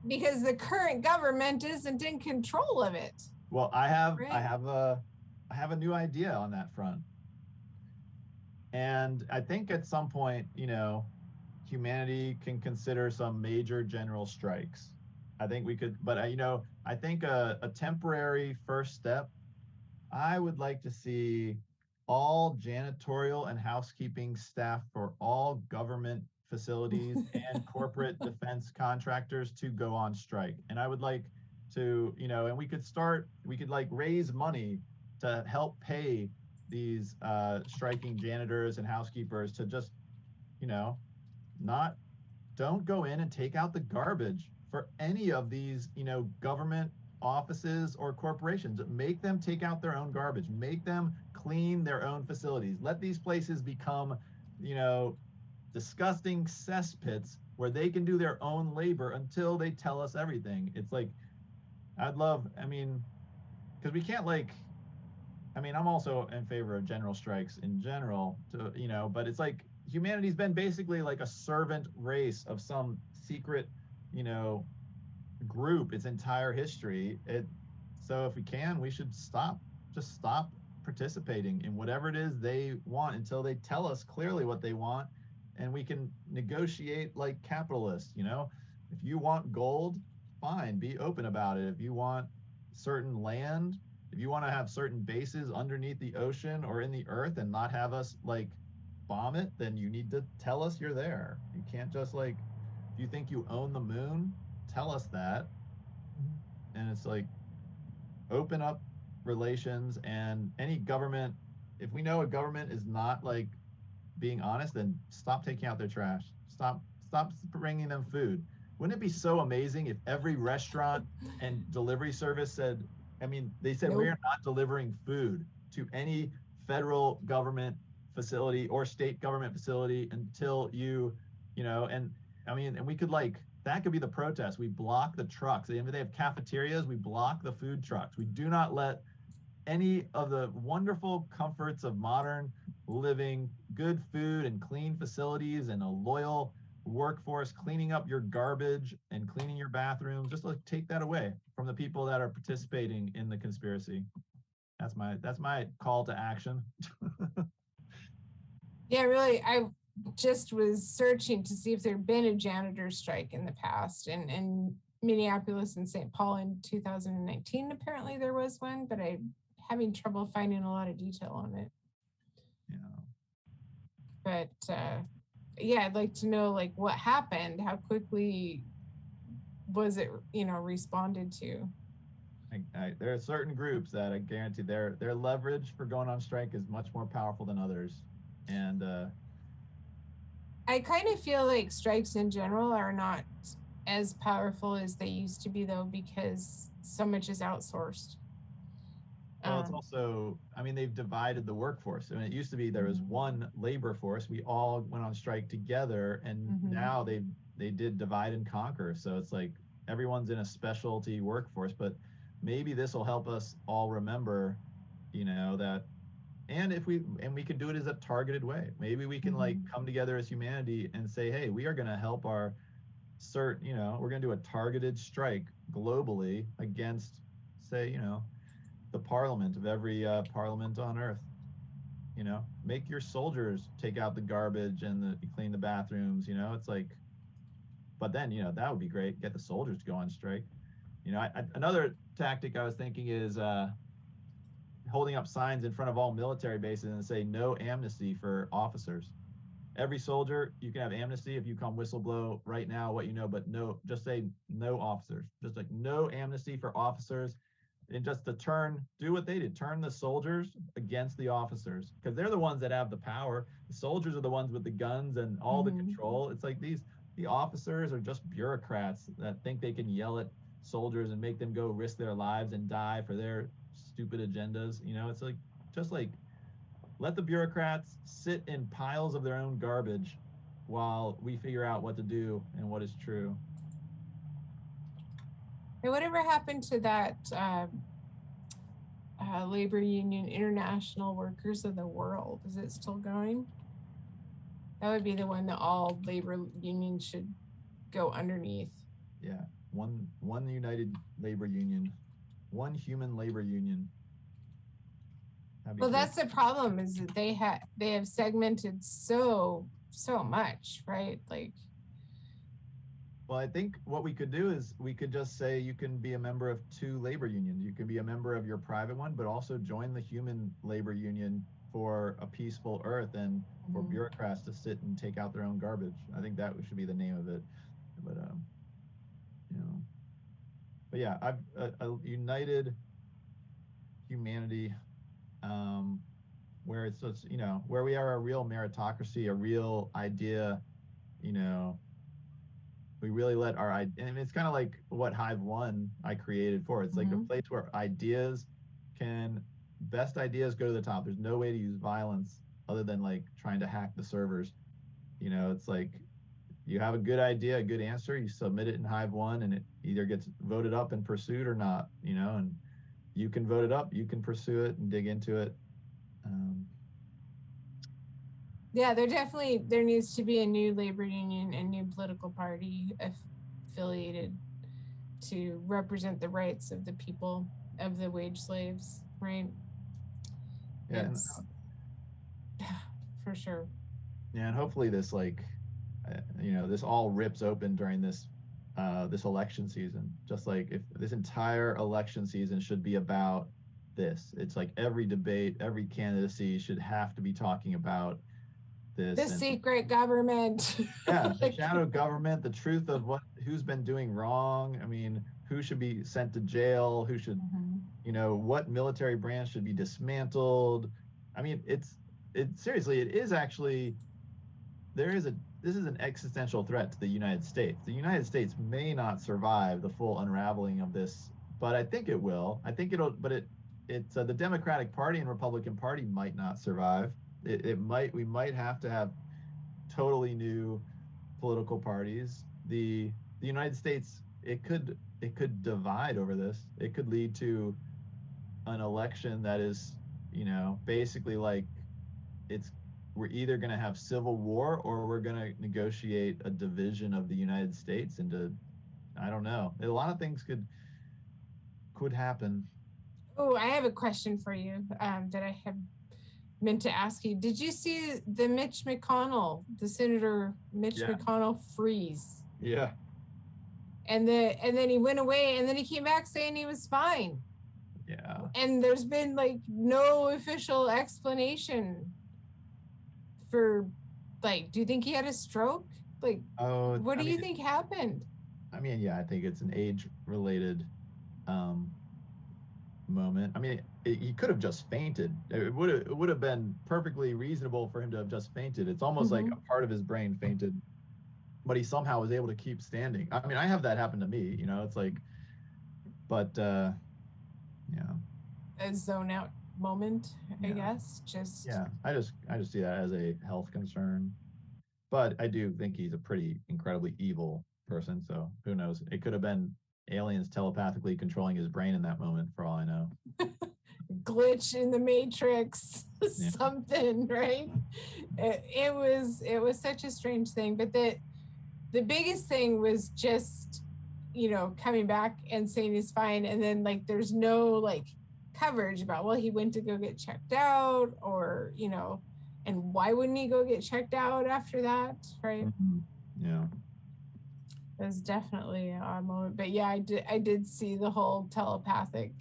the current government isn't in control of it. Well, I have a new idea on that front. And I think at some point, you know, humanity can consider some major general strikes. I think we could, but you know, I think a temporary first step, I would like to see all janitorial and housekeeping staff for all government facilities and corporate defense contractors to go on strike. And I would like to, you know, and we could like raise money to help pay these striking janitors and housekeepers to just, you know, don't go in and take out the garbage for any of these, you know, government offices or corporations. Make them take out their own garbage, make them clean their own facilities. Let these places become, you know, disgusting cesspits where they can do their own labor until they tell us everything. It's like, I mean, because we can't I'm also in favor of general strikes in general, you know, but it's like humanity's been basically like a servant race of some secret, you know, group its entire history. So if we can, we should stop participating in whatever it is they want until they tell us clearly what they want, and we can negotiate like capitalists. You know, if you want gold, fine, be open about it. If you want certain land, if you want to have certain bases underneath the ocean or in the earth and not have us like bomb it, then you need to tell us you're there. You can't just like, if you think you own the moon, tell us that. And it's like, open up relations. And any government, if we know a government is not like being honest, then stop taking out their trash. Stop bringing them food. Wouldn't it be so amazing if every restaurant and delivery service said, they said, we are not delivering food to any federal government facility or state government facility until you know, and we could like, that could be the protest. We block the trucks. If they have cafeterias, we block the food trucks. We do not let any of the wonderful comforts of modern living, good food and clean facilities and a loyal workforce cleaning up your garbage and cleaning your bathrooms, just like take that away from the people that are participating in the conspiracy. That's my call to action. Yeah, really, I just was searching to see if there'd been a janitor strike in the past, and in Minneapolis and St. Paul in 2019 apparently there was one, but I'm having trouble finding a lot of detail on it. Yeah. But yeah, I'd like to know like what happened, how quickly was it, you know, responded to. There are certain groups that I guarantee their leverage for going on strike is much more powerful than others. And I kind of feel like strikes in general are not as powerful as they used to be, though, because so much is outsourced. Well, it's also, I mean, they've divided the workforce. I mean, it used to be there was one labor force. We all went on strike together, and now they did divide and conquer. So it's like everyone's in a specialty workforce, but maybe this will help us all remember, that, and we can do it as a targeted way. Maybe we can like come together as humanity and say, hey, we are going to help our we're going to do a targeted strike globally against, say, the parliament of every parliament on earth. Make your soldiers take out the garbage and clean the bathrooms. It's like, but then that would be great. Get the soldiers to go on strike. Another tactic I was thinking is holding up signs in front of all military bases and say no amnesty for officers. Every soldier, you can have amnesty if you come whistleblow right now what you know, but no, just say no officers. Just like no amnesty for officers. And just to do what they did, turn the soldiers against the officers, because they're the ones that have the power. The soldiers are the ones with the guns and all the control. It's like the officers are just bureaucrats that think they can yell at soldiers and make them go risk their lives and die for their stupid agendas. It's like, just like, let the bureaucrats sit in piles of their own garbage while we figure out what to do and what is true. Hey, whatever happened to that labor union, International Workers of the World? Is it still going? That would be the one that all labor unions should go underneath. Yeah, one united labor union, one human labor union. Well, that's the problem, is that they have segmented so much, right? Like, well, I think what we could do is we could just say you can be a member of 2 labor unions. You can be a member of your private one, but also join the human labor union for a peaceful earth and for bureaucrats to sit and take out their own garbage. I think that should be the name of it. But yeah, I've a united humanity, where it's just, where we are a real meritocracy, a real idea, we really let and it's kind of like what Hive 1 I created for. It's like a place where best ideas go to the top. There's no way to use violence other than like trying to hack the servers. It's like, you have a good idea, a good answer, you submit it in Hive 1 and it either gets voted up and pursued or not, and you can vote it up, you can pursue it and dig into it. Yeah, there needs to be a new labor union and new political party affiliated to represent the rights of the people, of the wage slaves, right? Yeah, for sure. Yeah, and hopefully this this all rips open during this election season. Just like, if this entire election season should be about this. It's like every debate, every candidacy should have to be talking about this. The secret government. Yeah, the shadow government, the truth of who's been doing wrong. I mean, who should be sent to jail, who should, what military branch should be dismantled. I mean, seriously, it is actually, this is an existential threat to the United States. The United States may not survive the full unraveling of this, but I think it will. I think it's the Democratic Party and Republican Party might not survive. We might have to have totally new political parties. The United States, it could divide over this. It could lead to an election that is, basically like, we're either going to have civil war or we're going to negotiate a division of the United States into, I don't know. A lot of things could happen. Oh, I have a question for you that I have meant to ask you. Did you see the Senator Mitch McConnell freeze? Yeah. And then he went away, and then he came back saying he was fine. Yeah. And there's been like no official explanation for, like, do you think he had a stroke? Like, what do you think happened? I mean, yeah, I think it's an age-related moment. I mean, he could have just fainted. It would have been perfectly reasonable for him to have just fainted. It's almost like a part of his brain fainted, but he somehow was able to keep standing. I mean, I have that happen to me. It's like, but yeah. a zone out moment, I Yeah. guess. Just Yeah, I just see that as a health concern. But I do think he's a pretty incredibly evil person. So who knows? It could have been aliens telepathically controlling his brain in that moment, for all I know. glitch in the matrix, Yeah. something, right? It was such a strange thing. But the biggest thing was just, coming back and saying he's fine, and then like there's no like coverage about, well, he went to go get checked out, or and why wouldn't he go get checked out after that, right? Yeah. It was definitely an odd moment. But yeah, I did see the whole telepathic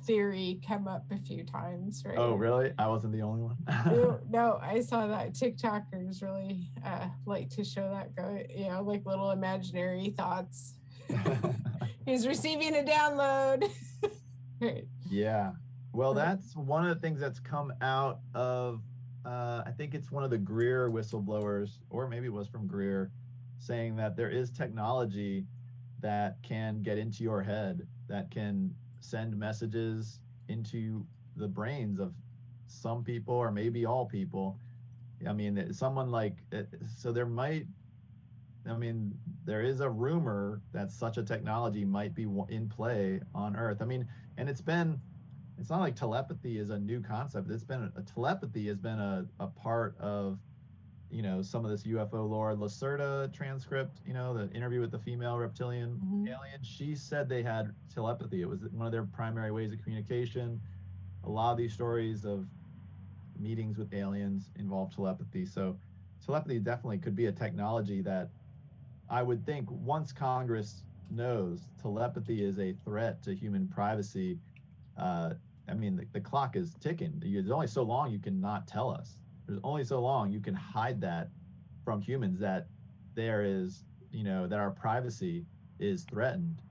theory come up a few times, right? Oh, really? I wasn't the only one. No, I saw that. TikTokers really like to show that go, like little imaginary thoughts. He's receiving a download. Right. Yeah. Well, that's one of the things that's come out of, I think it's one of the Greer whistleblowers, or maybe it was from Greer, saying that there is technology that can get into your head, that can send messages into the brains of some people, or maybe all people. I mean, someone like, so there might, I mean, there is a rumor that such a technology might be in play on Earth. I mean, and it's not like telepathy is a new concept. Telepathy has been a part of, some of this UFO lore. Lacerda transcript, the interview with the female reptilian alien, she said they had telepathy. It was one of their primary ways of communication. A lot of these stories of meetings with aliens involve telepathy. So telepathy definitely could be a technology that I would think once Congress knows telepathy is a threat to human privacy, I mean, the clock is ticking. There's only so long you can not tell us. There's only so long you can hide that from humans, that there is, that our privacy is threatened.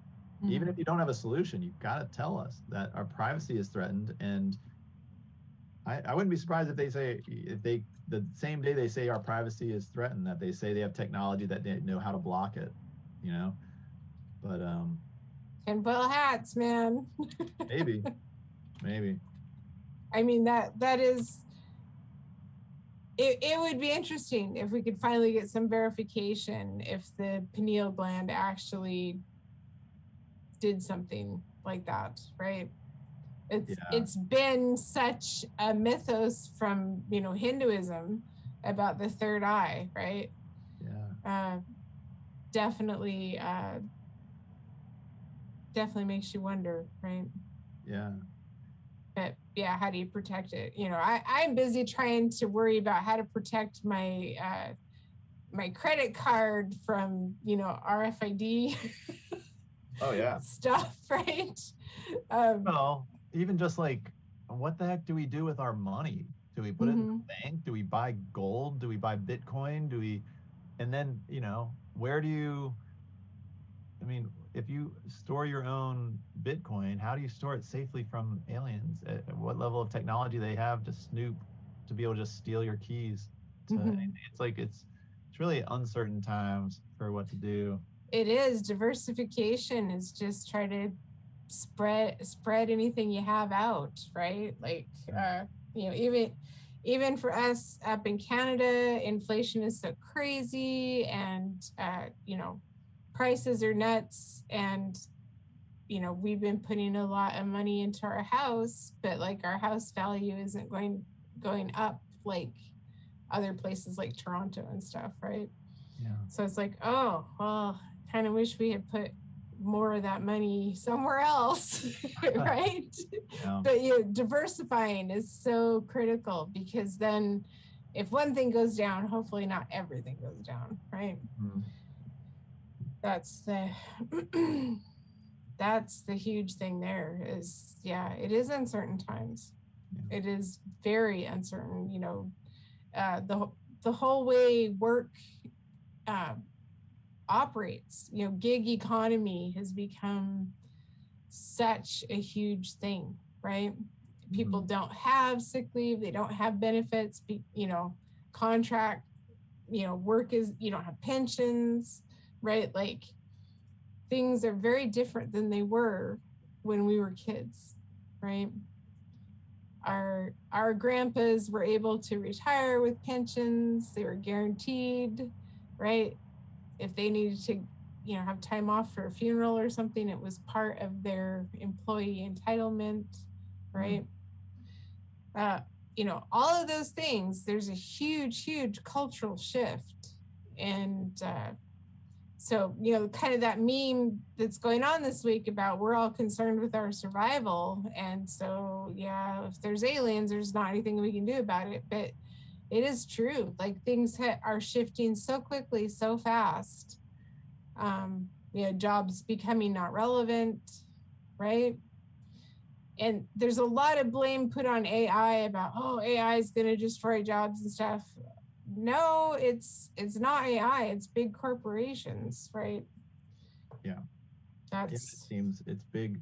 Even if you don't have a solution, you've got to tell us that our privacy is threatened. And I wouldn't be surprised if the same day they say our privacy is threatened, that they say they have technology that they know how to block it, but tinfoil hats, man. maybe I mean, that is it would be interesting if we could finally get some verification if the pineal gland actually did something like that, right? It's been such a mythos from Hinduism about the third eye, right? Definitely makes you wonder, right? But yeah, how do you protect it? I'm busy trying to worry about how to protect my my credit card from RFID oh yeah stuff, right? Well, even just like, what the heck do we do with our money? Do we put it in the bank? Do we buy gold? Do we buy Bitcoin? And then, where do you, I mean, if you store your own Bitcoin, how do you store it safely from aliens? What level of technology they have to snoop, to be able to just steal your keys? It's like, it's really uncertain times for what to do. It is. Diversification is just try to spread anything you have out, right? Like even for us up in Canada, inflation is so crazy, and prices are nuts, and we've been putting a lot of money into our house, but like our house value isn't going up like other places like Toronto and stuff, right? So it's like, oh well, kind of wish we had put more of that money somewhere else. Right? But diversifying is so critical, because then if one thing goes down, hopefully not everything goes down, right? That's the huge thing there. Is it is uncertain times. It is very uncertain. The whole way work operates, gig economy has become such a huge thing, right? People don't have sick leave, they don't have benefits, contract, work is, you don't have pensions, right? Like things are very different than they were when we were kids, right? our grandpas were able to retire with pensions. They were guaranteed, right? If they needed to, have time off for a funeral or something, it was part of their employee entitlement, right? All of those things, there's a huge cultural shift. And so, kind of that meme that's going on this week about we're all concerned with our survival. And so, yeah, if there's aliens, there's not anything we can do about it. But it is true. Like things are shifting so quickly, so fast. Jobs becoming not relevant, right? And there's a lot of blame put on AI about, AI is going to destroy jobs and stuff. No, it's not AI, it's big corporations, right? Yeah. That's it seems it's big.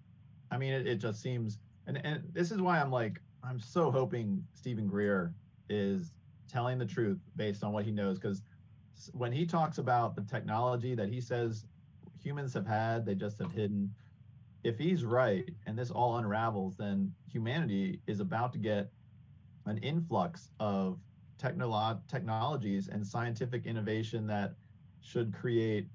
I mean, it just seems, and this is why I'm so hoping Stephen Greer is telling the truth based on what he knows, because when he talks about the technology that he says humans have had, they just have hidden. If he's right and this all unravels, then humanity is about to get an influx of technologies and scientific innovation that should create